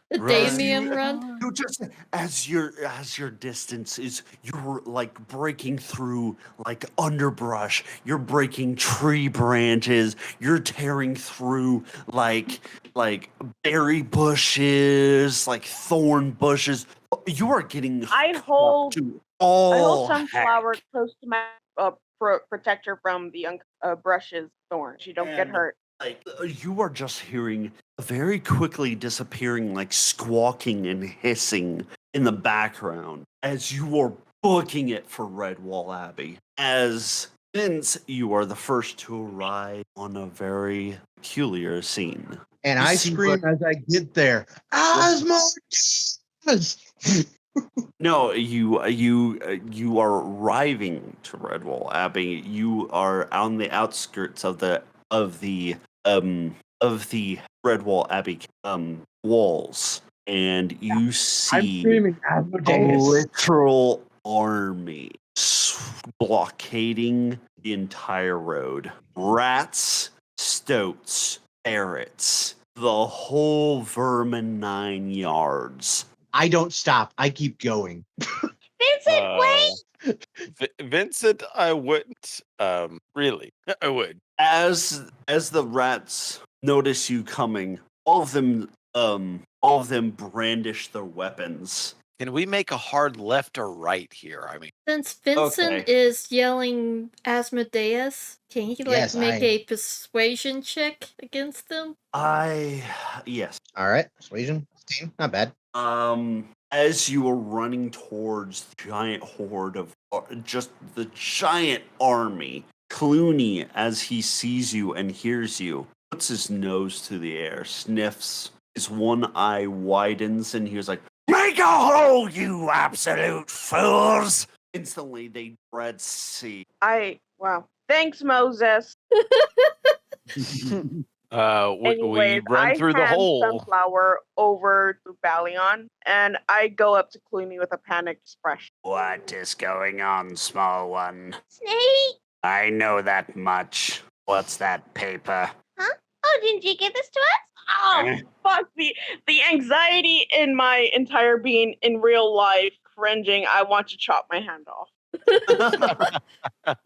The Run. Damien run? You just as your distance is, you're like breaking through like underbrush, you're breaking tree branches, you're tearing through like berry bushes, like thorn bushes. You are getting I hold to all Sunflower heck. close to my protect her from the brushes thorns. She don't get And- hurt. Like you are just hearing very quickly disappearing, like squawking and hissing in the background as you are booking it for Redwall Abbey. As Vince, you are the first to arrive on a very peculiar scene. And You I see scream as I get there. Asmodeus! No, you are arriving to Redwall Abbey. You are on the outskirts of the Redwall Abbey walls, and you I'm see screaming a Asmodeus. literal army blockading the entire road. Rats, stoats, ferrets, the whole vermin 9 yards. I don't stop. I keep going. Vincent, wait! Vincent, I wouldn't. Really, I would. As the rats notice you coming, all of them brandish their weapons. Can we make a hard left or right here? I mean, Since Vincent Okay. is yelling Asmodeus, can he like Yes, make I- a persuasion check against them? Yes. All right. Persuasion. 16. Not bad. As you are running towards the giant horde of just the giant army Clooney, as he sees you and hears you, puts his nose to the air, sniffs, his one eye widens, and he was like, Make a hole, you absolute fools! instantly they dread see. Wow. Thanks, Moses. We Anyways, run I through the hand hole. Sunflower over to Balion, and I go up to Clooney with a panicked expression. What is going on, small one? Snake? I know that much. What's that paper? Huh? Oh, didn't you give this to us? Oh, Eh? fuck. The anxiety in my entire being in real life, cringing, I want to chop my hand off.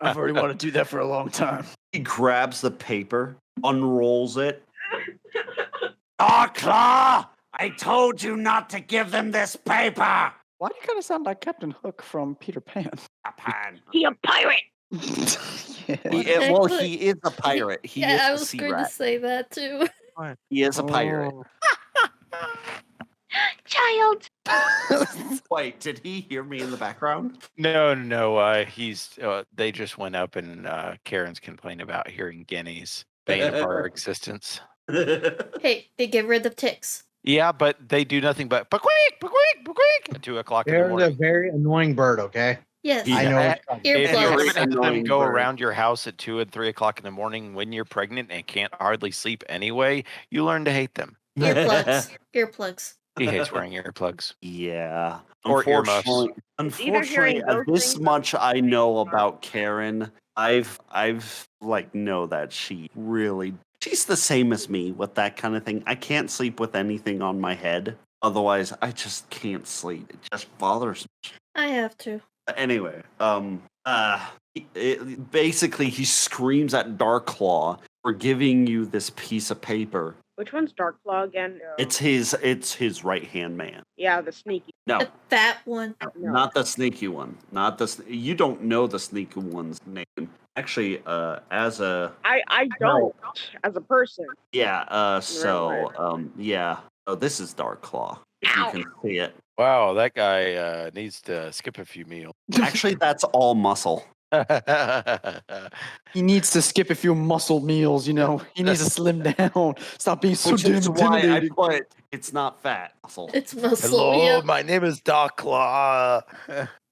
I've already wanted to do that for a long time. He grabs the paper, unrolls it. Darklaw! I told you not to give them this paper! Why do you kind of sound like Captain Hook from Peter Pan? Japan. He a pirate! Yeah. Well, he is a pirate. He yeah, I is a was sea going to rat. say that too. He is a pirate. Child. Wait, did he hear me in the background? No. He's. They just went up, and Karen's complained about hearing guineas bane of our existence. Hey, they get rid of ticks. Yeah, but they do nothing but squeak at 2 o'clock in the They're a morning. very annoying bird, okay? Yes. I know. Yeah. It's If you Earplugs. have them Annoying go bird. around your house at 2 and 3 o'clock in the morning when you're pregnant and can't hardly sleep anyway, you learn to hate them. Earplugs. Earplugs. He hates wearing earplugs. Yeah. Or earmuffs. either hearing Unfortunately, those this things much or- I know about Karen. I've know that she's the same as me with that kind of thing. I can't sleep with anything on my head. Otherwise, I just can't sleep. It just bothers me. I have to. Anyway, basically he screams at Darklaw for giving you this piece of paper. Which one's Darklaw again? It's his right hand man. Yeah, the sneaky. No, The fat one. No. not the sneaky one. Not the you don't know the sneaky one's name. Actually, as a I don't as a person. yeah, Right. yeah. Oh, this is Darklaw. If Ow. you can see it. Wow, that guy needs to skip a few meals. Actually, that's all muscle. He needs to skip a few muscle meals, you know. He needs to slim down. Stop being so Which damn is why I intimidating. put it's not fat muscle. It's muscle. Hello, Yeah. my name is Darklaw.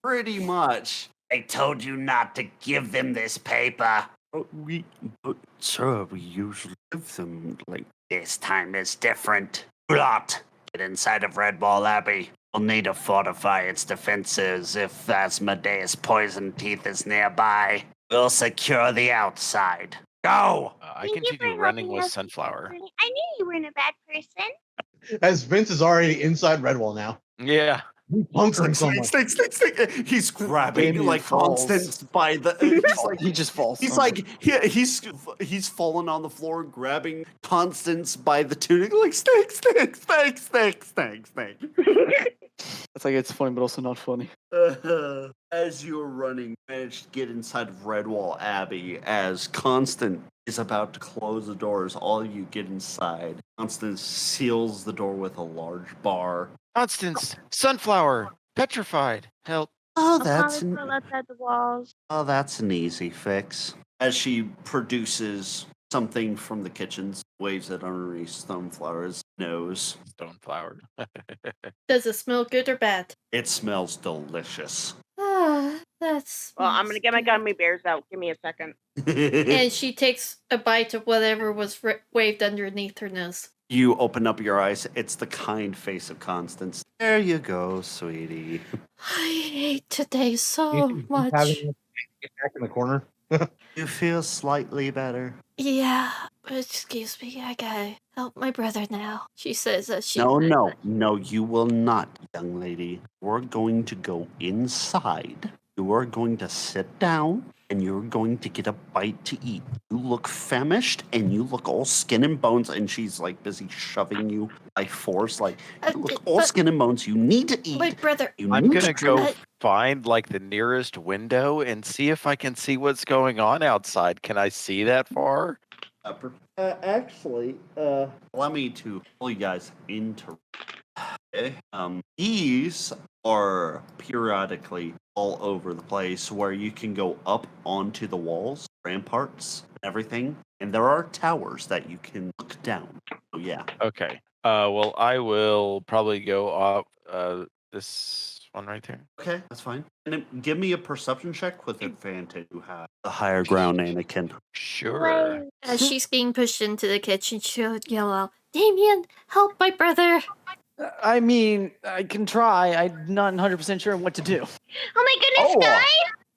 Pretty much. I told you not to give them this paper. But sir, we usually give them like This time is different. Blot, get inside of Redwall Abbey. We'll need to fortify its defenses if Asmodeus Poison Teeth is nearby. We'll secure the outside. Go! I Thank you continue for running helping with us. Sunflower. I knew you weren't a bad person. As Vince is already inside Redwall now. Yeah. He's bunkering someone. He's grabbing Damien like falls. Constance by the. He's like He just falls. he's over. like he's fallen on the floor, grabbing Constance by the tunic, like snake. It's like it's funny, but also not funny. As you're running, managed to get inside of Redwall Abbey as Constance is about to close the doors. All of you get inside. Constance seals the door with a large bar. Constance, Sunflower, petrified. Help. Oh, Pull outside the walls. that's an easy fix. As she produces something from the kitchen, waves it underneath Sunflower's nose. Stoneflower. Does it smell good or bad? It smells delicious. Ah, that's. Well, I'm gonna get my gummy bears out. Give me a second. And she takes a bite of whatever was waved underneath her nose. You open up your eyes. It's the kind face of Constance. There you go, sweetie. I hate today so much. Get back in the corner. You feel slightly better. Yeah, excuse me, I gotta help my brother now. She says that she. No, you will not, young lady. We're going to go inside. You are going to sit down and you're going to get a bite to eat. You look famished and you look all skin and bones, and she's like busy shoving you by force. Like, you look all but- skin and bones. You need to eat. My brother. You I'm need gonna to go drink. find like the nearest window and see if I can see what's going on outside. Can I see that far? Actually, allow me to pull you guys into. Okay. These are periodically all over the place where you can go up onto the walls ramparts and everything, and there are towers that you can look down. So yeah. Okay. Well, I will probably go up this one right there. Okay, that's fine. And then give me a perception check with advantage. You have the higher ground, Anakin. Sure. As she's being pushed into the kitchen, she'll yell out, Damien, help my brother. I mean, I can try. I'm not 100% sure what to do. Oh my goodness, guys!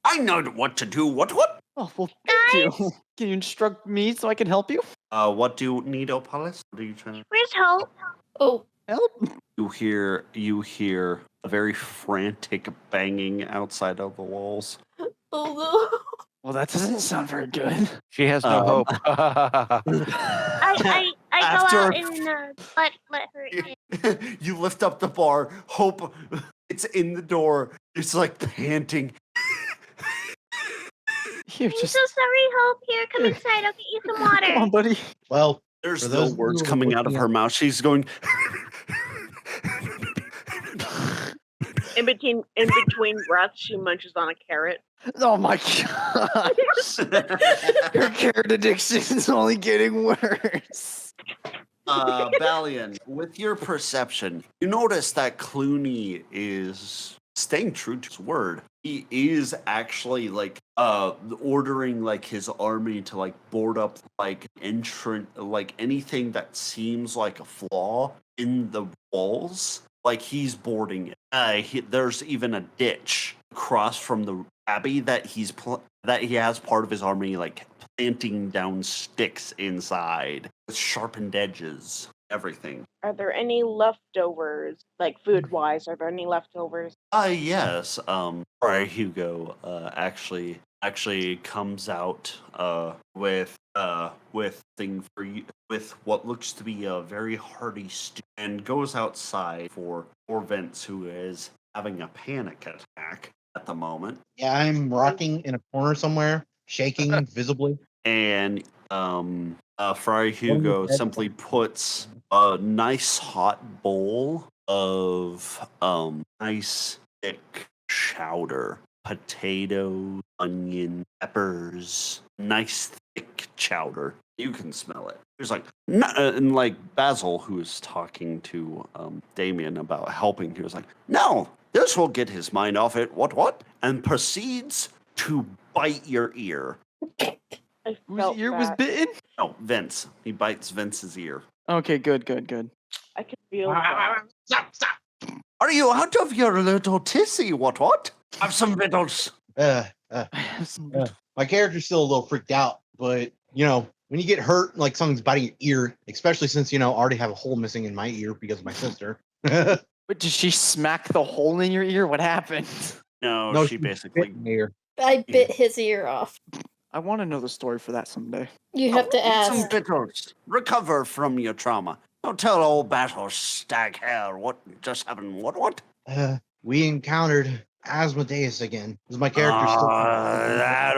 I know what to do. What? Oh, well, thank you. Can you instruct me so I can help you? What do you need, Opalis? What are you trying to... Where's Hope? Oh, Help? You hear a very frantic banging outside of the walls. oh no. Well, that doesn't sound very good. She has no hope. I go After- out and let her in. You lift up the bar. Hope it's in the door. It's like panting. Here, I'm just so sorry, Hope. Here, come inside. I'll get you some water. come on, buddy. Well, There's For no those words who are coming out of looking her mouth. She's going. In between breaths, she munches on a carrot. Oh my gosh. Her carrot addiction is only getting worse. Balian, with your perception, you notice that Clooney is staying true to his word. He is actually like ordering like his army to like board up like like anything that seems like a flaw in the walls. Like he's boarding it. There's even a ditch across from the abbey that that he has part of his army like planting down sticks inside with sharpened edges. Everything. Are there any leftovers, like food-wise? Are there any leftovers? Yes. Friar Hugo actually comes out with thing for you, with what looks to be a very hearty stew, and goes outside for Vince, who is having a panic attack at the moment. yeah, I'm rocking in a corner somewhere, shaking visibly. And Friar Hugo simply puts a nice hot bowl of nice thick chowder, potatoes, onion, peppers, nice thick chowder. You can smell it. He was like, and like Basil, who was talking to Damien about helping, he was like, no, this will get his mind off it. What? And proceeds to bite your ear. I Whose felt ear was that. bitten? No, Vince. He bites Vince's ear. Okay, good. I can feel that. Stop. Are you out of your little tissy? What? Have some victuals. My character's still a little freaked out, but when you get hurt, like something's biting your ear, especially since I already have a hole missing in my ear because of my sister. But did she smack the hole in your ear? What happened? No, she bit basically. in the ear. I bit his ear off. I want to know the story for that someday. You have to Eat some ask. victuals. Recover from your trauma. Don't tell old battle stag hair what just happened. What? We encountered Asmodeus again. Was my character still? That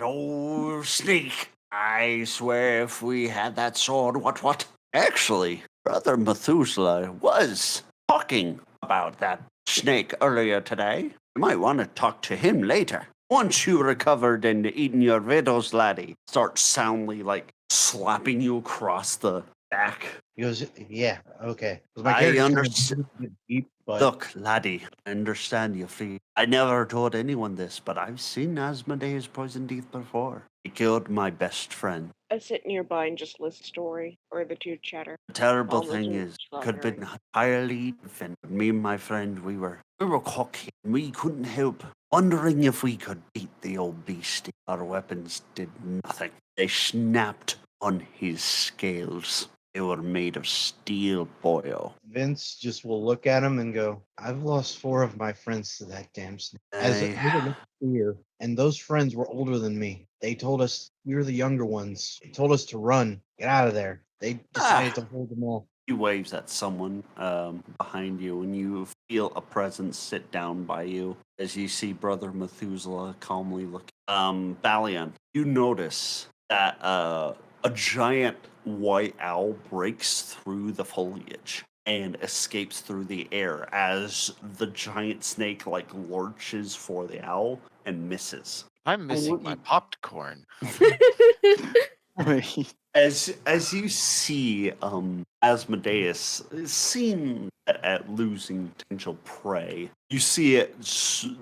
old sneak. I swear if we had that sword, what? Actually, Brother Methuselah was talking about that snake earlier today. You might want to talk to him later. Once you recovered and eaten your victuals, laddie. Starts soundly like slapping you across the back. He goes, yeah, okay. 'Cause I character's kinda understand. deep, but Look, laddie, I understand you feel. I never told anyone this, but I've seen Asmodeus poison teeth before. He killed my best friend. I sit nearby and just listen to the story, or the two chatter. The terrible I'll thing listen is, to could have been entirely different. Me and my friend, we were cocky. We couldn't help wondering if we could beat the old beastie. Our weapons did nothing. They snapped on his scales. They were made of steel boil. Vince just will look at him and go, I've lost 4 of my friends to that damn snake. As a little fear, and those friends were older than me. They told us we were the younger ones. They told us to run, get out of there. They decided to hold them all. He waves at someone behind you, and you feel a presence sit down by you as you see Brother Methuselah calmly looking. Balian, you notice that a giant white owl breaks through the foliage and escapes through the air as the giant snake like lurches for the owl and misses. I'm missing want my you- popcorn. Wait. As you see, Asmodeus is seen at losing potential prey. You see it sort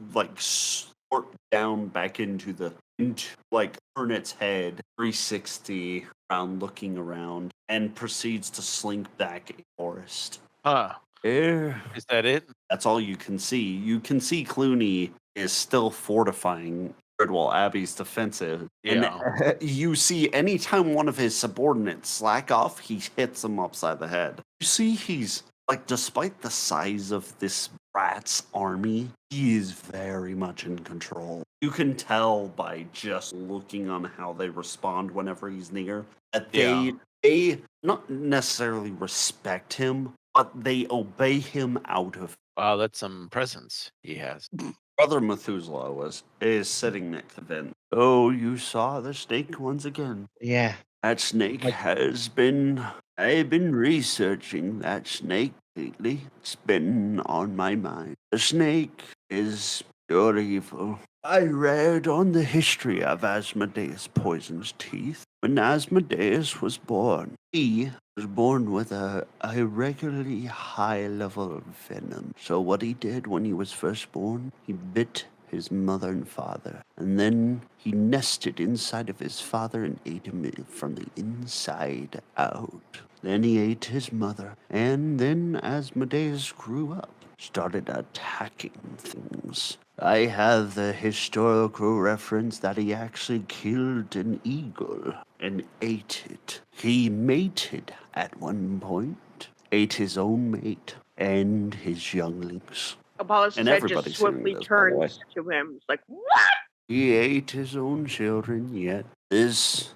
down back into turn its head 360 around, looking around, and proceeds to slink back in the forest. Huh. There. Is that it? That's all you can see. You can see Clooney is still fortifying Redwall Abbey's defensive. Yeah. And you see anytime one of his subordinates slack off, he hits him upside the head. You see he's, despite the size of this rat's army, he is very much in control. You can tell by just looking on how they respond whenever he's near, that they not necessarily respect him, but they obey him out of. Wow, that's some presence he has. Brother Methuselah is sitting next to Vin. Oh, you saw the snake once again. Yeah. That snake I've been researching that snake lately. It's been on my mind. The snake is pure evil. I read on the history of Asmodeus Poison's teeth. When Asmodeus was born, he was born with a irregularly high level of venom. So what he did when he was first born, he bit his mother and father, and then he nested inside of his father and ate him from the inside out. Then he ate his mother, and then Asmodeus grew up, started attacking things. I have the historical reference that he actually killed an eagle and ate it. He mated at one point, ate his own mate and his younglings. Apollo's And head everybody's just seen swiftly this, by the way. turns to him. It's like, what? He ate his own children, yet this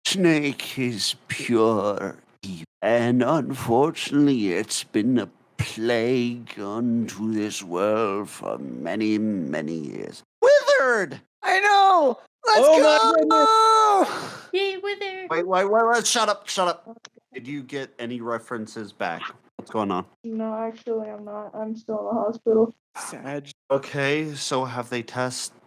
snake is pure evil. And unfortunately, it's been a plague unto this world for many, many years. Withered! I know. Let's go. Yay, Wither. Wait, shut up. Did you get any references back? What's going on? No, actually, I'm not. I'm still in the hospital. Sag. Okay, so have they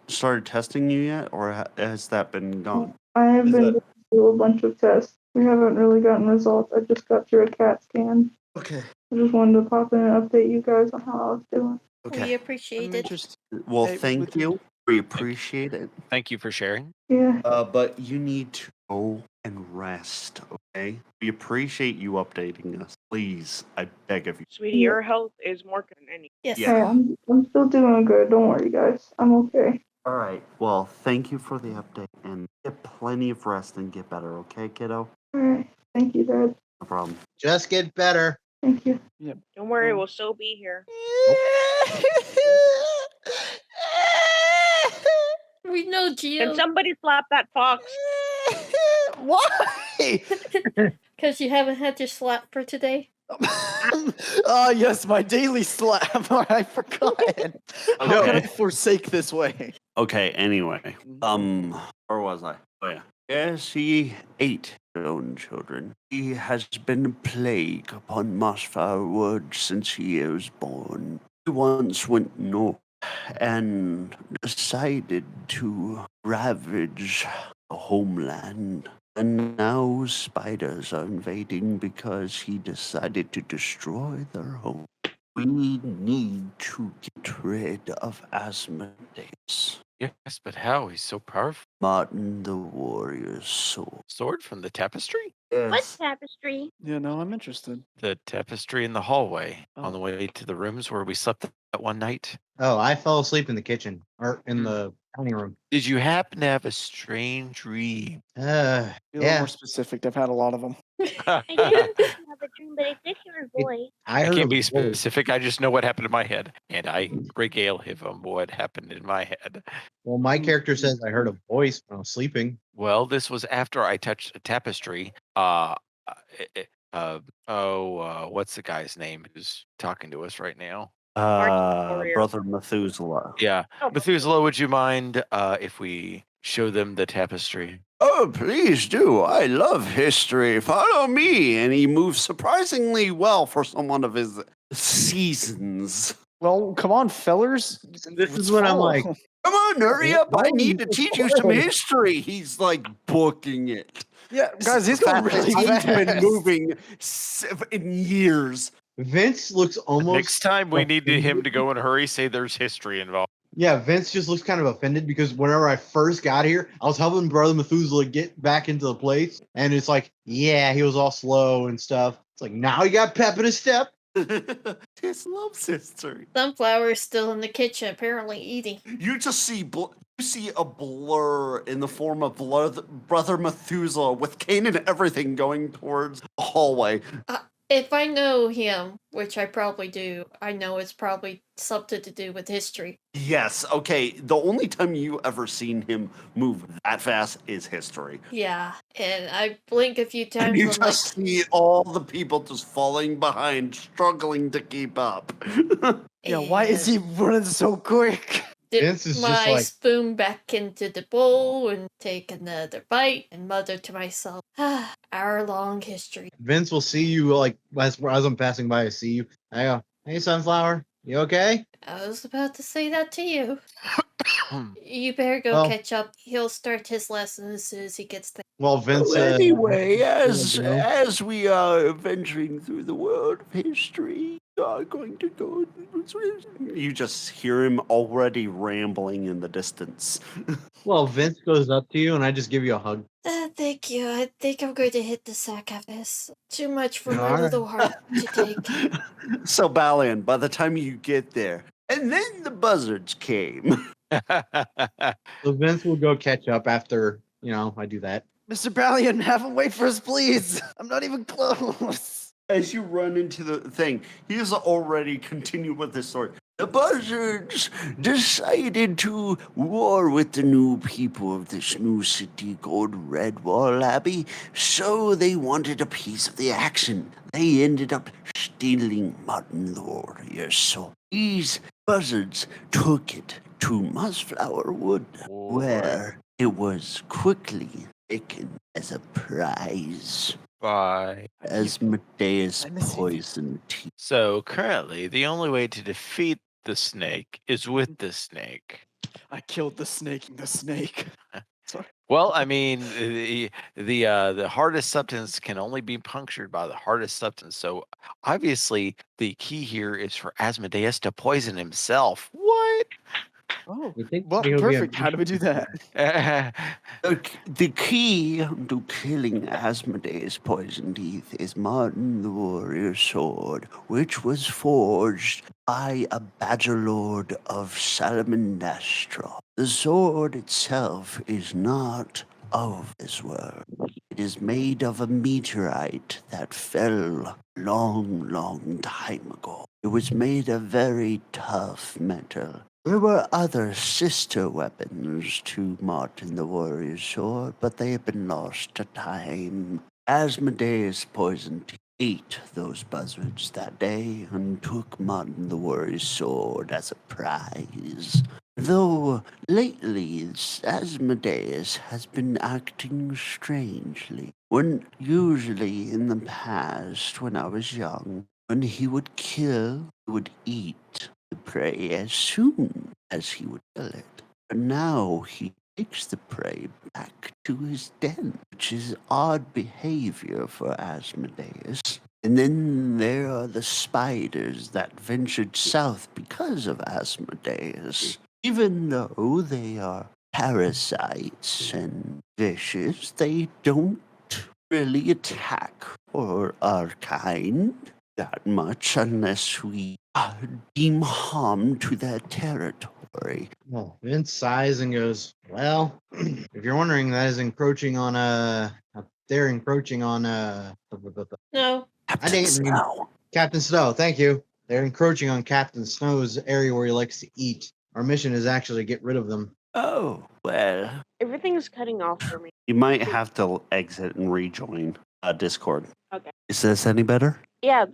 started testing you yet, or has that been gone? I have Is been that- going through a bunch of tests. We haven't really gotten results. I just got through a CAT scan. Okay. I just wanted to pop in and update you guys on how I was doing. We Okay. appreciate I'm it. interested. Well, Hey, thank with- you. We appreciate it. Thank you for sharing. Yeah. But you need to go and rest, okay? We appreciate you updating us. Please, I beg of you. Sweetie, your health is more than any. Yes. Yeah. Hey, I'm still doing good. Don't worry, guys. I'm okay. All right. Well, thank you for the update, and get plenty of rest and get better, okay, kiddo? All right. Thank you, Dad. No problem. Just get better. Thank you. Don't worry, we'll still be here. We know, Gio. Can somebody slap that fox? Why? Because you haven't had your slap for today. Oh yes, my daily slap. I forgot. How can I forsake this way? Okay, anyway. Where was I? Oh, yeah. Yes, he ate his own children. He has been a plague upon Mossfire Wood since he was born. He once went north and decided to ravage the homeland. And now spiders are invading because he decided to destroy their home. We need to get rid of Asmodeus. Yes, but how? He's so powerful. Martin the Warrior's sword. Sword from the tapestry? What tapestry? Yeah, no, I'm interested. The tapestry in the hallway on the way to the rooms where we slept that one night. Oh, I fell asleep in the kitchen or in the dining room. Did you happen to have a strange dream? Be a little Yeah. more specific. I've had a lot of them. I didn't have a dream, but I did hear a voice. I I heard can't a be voice. specific. I just know what happened in my head, and I regale him on what happened in my head. Well, my character says I heard a voice when I was sleeping. Well, this was after I touched a tapestry. What's the guy's name who's talking to us right now? Warrior. Brother Methuselah. Yeah, Oh, Methuselah, would you mind if we show them the tapestry? Oh, please do. I love history. Follow me. And he moves surprisingly well for someone of his seasons. Well, come on, fellers. This is Let's what I'm follow. like. Come on, hurry up! I need to Don't teach you some spoil it. history. He's like booking it. Yeah, This guys, is he's the going fastest really he's been fast. moving in years. Vince looks almost. Next time we need him offended. to go in a hurry, say there's history involved. Yeah, Vince just looks kind of offended because whenever I first got here, I was helping Brother Methuselah get back into the place, and it's like, yeah, he was all slow and stuff. It's like now he got pep in his step. His loves history. Sunflower is still in the kitchen, apparently eating. You just see you see a blur in the form of Brother Methuselah with cane and everything going towards the hallway. If I know him, which I probably do, I know it's probably something to do with history. Yes, okay. The only time you ever seen him move that fast is history. Yeah, and I blink a few And times. you I'm like, just see all the people just falling behind, struggling to keep up. Yeah, why is he running so quick? dip Vince is just my like- spoon back into the bowl and take another bite and mutter to myself, hour-long history. Vince will see you like as I'm passing by. I see you. I go, hey, Sunflower, you okay? I was about to say that to you. You better go Well- catch up. He'll start his lesson as soon as he gets there. Well, Vince. Well, anyway, as you know. as we are venturing through the world of history, we are going to go. You just hear him already rambling in the distance. Well, Vince goes up to you, and I just give you a hug. Thank you. I think I'm going to hit the sack after this. Too much for my Alright. little heart to take. So, Balian, by the time you get there, and then the buzzards came. So Vince will go catch up after I do that. Mr. Ballion, have him wait for us, please. I'm not even close. As you run into the thing, he has already continued with this story. The buzzards decided to war with the new people of this new city called Redwall Abbey, so they wanted a piece of the action. They ended up stealing Martin the Warrior's soul. These buzzards took it to Mossflower Wood, where it was quickly taken as a prize. Bye. Asmodeus I miss you. poisoned tea. So currently, the only way to defeat the snake is with the snake. I killed the snake in the snake. Well, I mean, the hardest substance can only be punctured by the hardest substance. So obviously, the key here is for Asmodeus to poison himself. What? Oh, You think well, he'll be perfect. How do we do that? The key to killing Asmodeus' poison teeth is Martin the Warrior's sword, which was forged by a badger lord of Salamandastra. The sword itself is not of this world. It is made of a meteorite that fell long, long time ago. It was made of very tough metal. There were other sister weapons to Martin the Warrior's sword, but they have been lost to time. Asmodeus poisoned ate those buzzards that day and took Martin the Warrior's sword as a prize. Though lately Asmodeus has been acting strangely. When usually in the past, when I was young, when he would kill, he would eat the prey as soon as he would kill it. But now he takes the prey back to his den, which is odd behavior for Asmodeus. And then there are the spiders that ventured south because of Asmodeus. Even though they are parasites and vicious, they don't really attack or are kind that much unless we deem harm to their territory. Well, Vince sighs and goes, well, if you're wondering, that is encroaching on they're encroaching on No. I didn't mean Captain Snow. Thank you. They're encroaching on Captain Snow's area where he likes to eat. Our mission is actually to get rid of them. Oh, well. Everything's cutting off for me. You might have to exit and rejoin Discord. Okay. Is this any better? Yeah,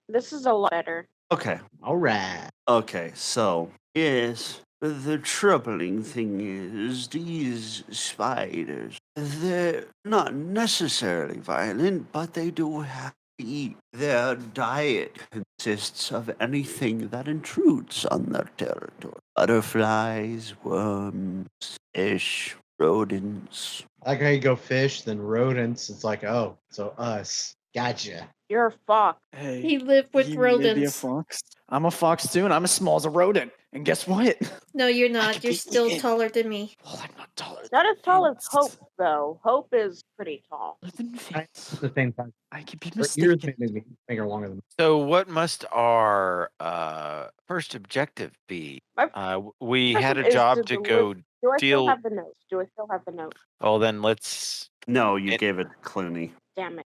this is a lot better. Okay. All right. Okay, so, yes, the troubling thing is these spiders, they're not necessarily violent, but they do have eat. Their diet consists of anything that intrudes on their territory. Butterflies, worms, fish, rodents. I like how you go fish, then rodents. It's like, oh, so us. Gotcha. You're a fox. Hey, He lived with he may be a rodents. fox. I'm a fox too, and I'm as small as a rodent. And guess what? No, you're I not. could You're be still eaten. taller than me. Well, I'm not taller. Not as tall as Vince. Hope, though. Hope is pretty tall. Taller than Right, Vince. at the same time. I could be Her ears mistaken. make her longer than So, what must our first objective be? My We had a question is job to go Do I still deal. have the notes? Do I still have the notes? Oh, then let's. No, you It- gave it to Clooney. Damn it.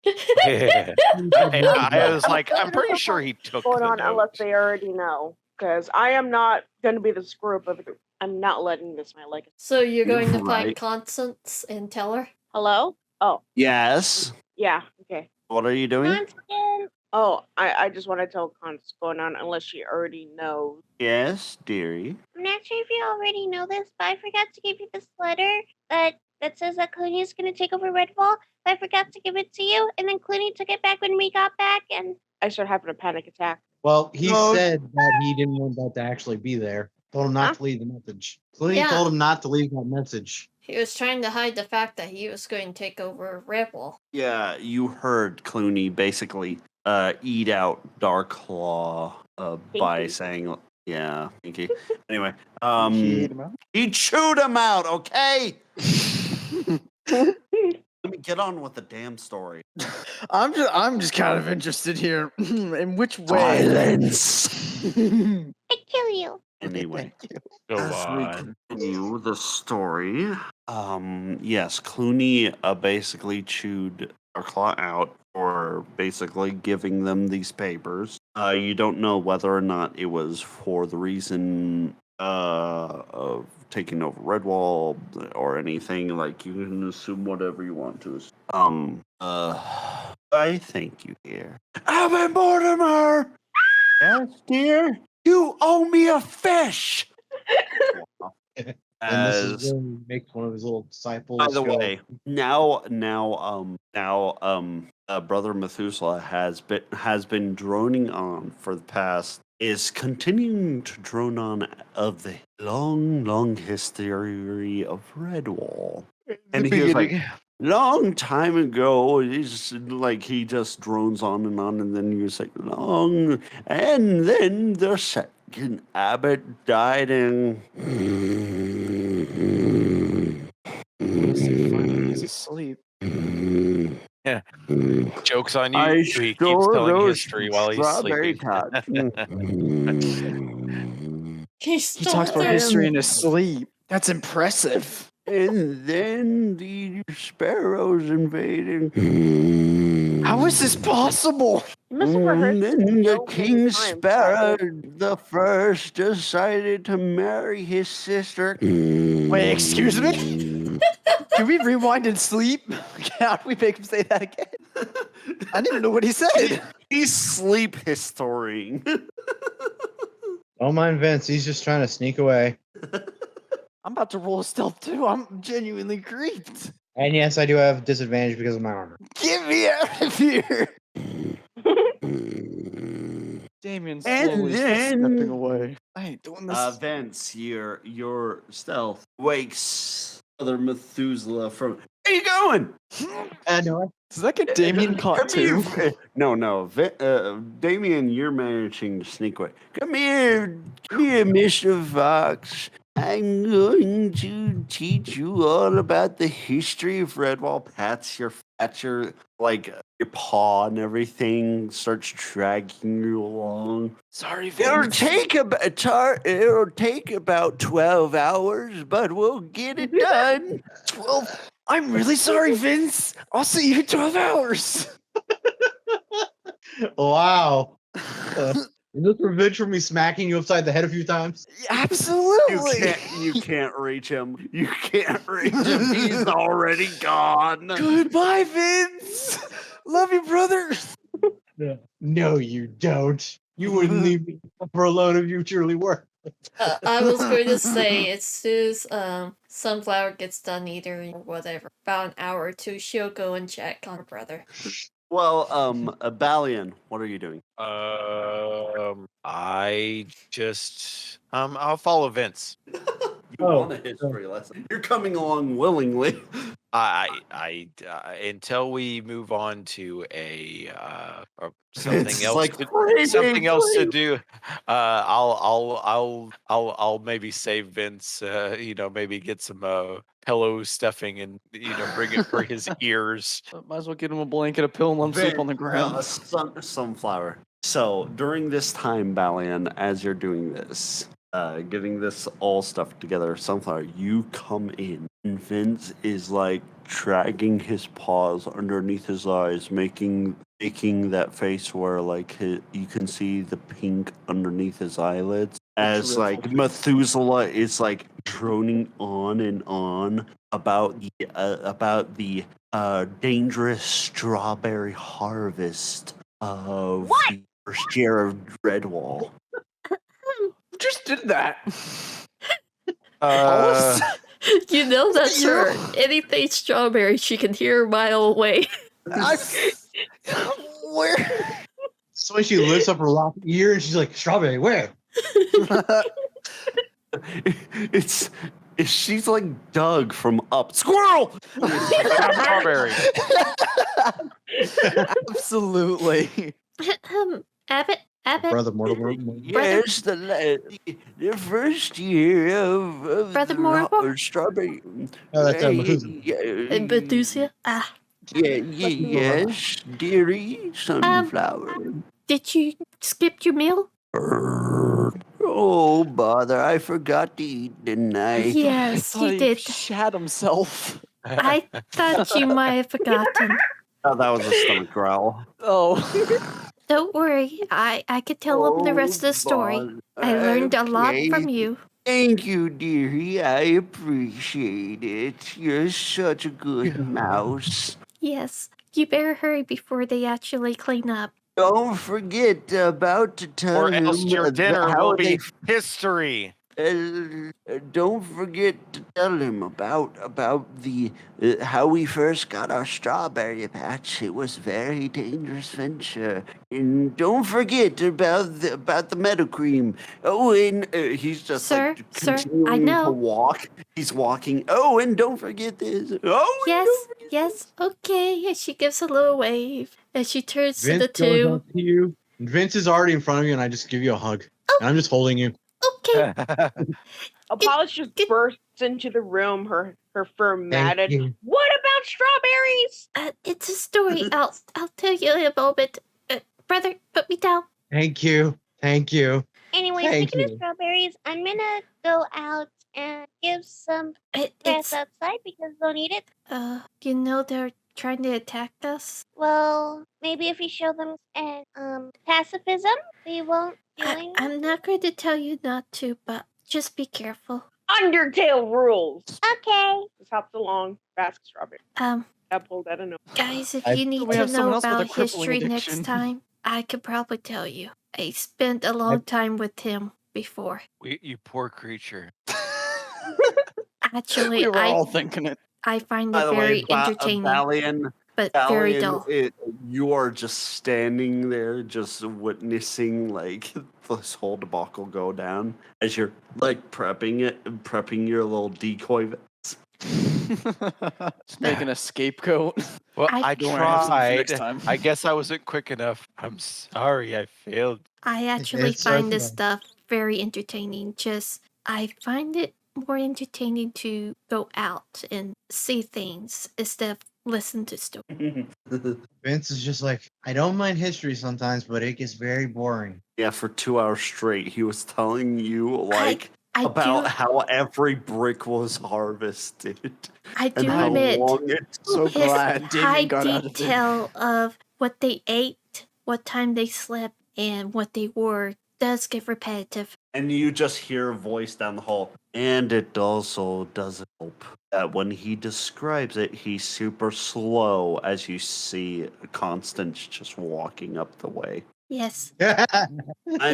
I was like, I'm There's pretty sure something he took going the on unless notes. they already know. Because I am not going to be the screw up of the group. I'm not letting this my legacy. So you're going to Right. find Constance and tell her? Hello? Oh, Yes. yeah. Okay. What are you doing? Constance, Oh, I just want to tell Con what's going on unless she already knows. Yes, dearie. I'm not sure if you already know this, but I forgot to give you this letter that says that Clooney is going to take over Redwall. I forgot to give it to you, and then Clooney took it back when we got back, and I started having a panic attack. Well, he No. said that he didn't want that to actually be there. Told him not Huh? to leave the message. Clooney Yeah. told him not to leave that message. He was trying to hide the fact that he was going to take over Redwall. Yeah, you heard Clooney basically eat out Darklaw by Pinky. saying, yeah, Pinky. Anyway, He ate him out. he chewed him out, okay? Let me get on with the damn story. I'm just kind of interested here. In which way? Silence. I kill you. Anyway, Go as we on. continue the story, yes, Clooney basically chewed our claw out for basically giving them these papers. You don't know whether or not it was for the reason of taking over Redwall or anything. Like, you can assume whatever you want to. I thank you here. Abbott Mortimer! Yes, dear. You owe me a fish! And this As is where he makes one of his little disciples. by the go, way, Brother Methuselah has been droning on for the past, is continuing to drone on of the long history of Redwall. And he was like, long time ago, he's like, he just drones on, and then he was like, long, and then the second abbot died in. He's asleep. Yeah. Joke's on you. I He keeps store telling those history while he's strawberry sleeping. tots. He He stole talks about them. history in his sleep. That's impressive. And then the sparrows invaded. How is this possible? You must have rehearsed And this then the so many King times, Sparrow Bobby. the First decided to marry his sister. Wait, excuse me? Can we rewind and sleep? How do we make him say that again? I didn't even know what he said. He's sleep historing. Don't mind Vince. He's just trying to sneak away. I'm about to roll a stealth too. I'm genuinely creeped. And yes, I do have disadvantage because of my armor. Get me out of here. Damien slowly stepping away. I ain't doing this. Vince, your stealth wakes Brother Methuselah from. Where are you going? No, Does that get Damien caught too? No. Damien, you're managing to sneak away. Come here, Mr. Fox. I'm going to teach you all about the history of Redwall. Pats your like your paw and everything. Starts dragging you along. Sorry, It'll Vince. it'll take about 12 hours, but we'll get it done. 12. I'm really sorry, Vince. I'll see you in 12 hours. wow. Is this revenge for me smacking you upside the head a few times? Absolutely. You can't reach him. You can't reach him. He's already gone. Goodbye, Vince. Love you, brother. No, you don't. You wouldn't leave me for alone if you truly were. I was going to say, as soon as Sunflower gets done eating or whatever, about an hour or two, she'll go and check on her brother. Well, Balian, what are you doing? I just I'll follow Vince. You want a history lesson? You're coming along willingly. I until we move on to a or something It's else, like, something else to please. do. I'll maybe save Vince. Maybe get some pillow stuffing and bring it for his ears. Might as well get him a blanket, a pill, and let him sleep on the ground. Sunflower. So during this time, Balian, as you're doing this, getting this all stuff together, Sunflower, you come in, and Vince is like dragging his paws underneath his eyes, making that face where like you can see the pink underneath his eyelids, as like Methuselah is like droning on and on about the dangerous strawberry harvest of the first year of Redwall. Just did that. You know that's her. Anything strawberry, she can hear a mile away. Where? So when she lifts up her left ear and she's like, "Strawberry, where?" She's like Doug from Up. Squirrel! Strawberry. Absolutely. Abbott, Brother Mortimer. Yes, the first year of Brother the Mortimer? strawberry. Oh, that's Methuselah. and Medusa. Yes, dearie sunflower. Did you skip your meal? Oh, bother, I forgot to eat, didn't I? Yes, you did. Shat himself. I thought you might have forgotten. Oh, that was a stomach growl. Oh. Don't worry, I could tell him the rest of the story. bother. I learned a lot from Okay. you. Thank you, dearie. I appreciate it. You're such a good mouse. Yes, you better hurry before they actually clean up. Don't forget about to tell Or else him your dinner how will be history. don't forget to tell him about the how we first got our strawberry patch. It was a very dangerous venture. And don't forget about the meadow cream. Oh, and he's just Sir, like sir, I continuing know. to walk. He's walking. Oh, and don't forget this. Oh, and Yes, don't forget yes, okay. And she gives a little wave as she turns to the Vince goes two. up to you. Vince is already in front of you, and I just give you a hug. And I'm just holding you. Okay, Apollos just bursts into the room, her fur matted. you. What about strawberries? it's a story. I'll tell you in a moment. Brother, put me down. Thank you. Thank you. Anyway, Thank speaking of you. strawberries, I'm gonna go out and give some grass It's outside because they'll need it. you know they're trying to attack us. Well, maybe if we show them pacifism, they won't do anything. I'm not going to tell you not to, but just be careful. Undertale rules. Okay. Just hops along, basket strawberry. I pulled out a note. Guys, if I- you need We to have someone know else with a about crippling history next addiction. time, I could probably tell you. I spent a long time with him before. You poor creature. Actually, We were all thinking it. I find By it the way, very entertaining, Balian, but very dull. you are just standing there, just witnessing like this whole debacle go down as you're like prepping your little decoy. Just making a scapegoat. Well, I- I Don't worry, I have something for next tried. time. I guess I wasn't quick enough. I'm sorry, I failed. I actually It's find this okay. stuff very entertaining. I find it more entertaining to go out and see things instead of listen to stories. Vince is just like, I don't mind history sometimes, but it gets very boring. Yeah, for 2 hours straight, he was telling you like I about do, how every brick was harvested I and do how admit long it So his glad high Damien got out of it. detail of what they ate, what time they slept, and what they wore does get repetitive. And you just hear a voice down the hall. And it also doesn't help that when he describes it, he's super slow as you see Constance just walking up the way. Yes. I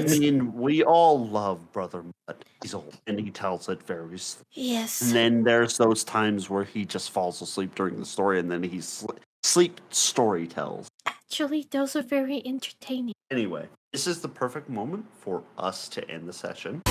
mean, we all love Brother Mutt. He's old and he tells it very slowly. Yes. And then there's those times where he just falls asleep during the story and then he's sleep story tells. Actually, those are very entertaining. Anyway, this is the perfect moment for us to end the session.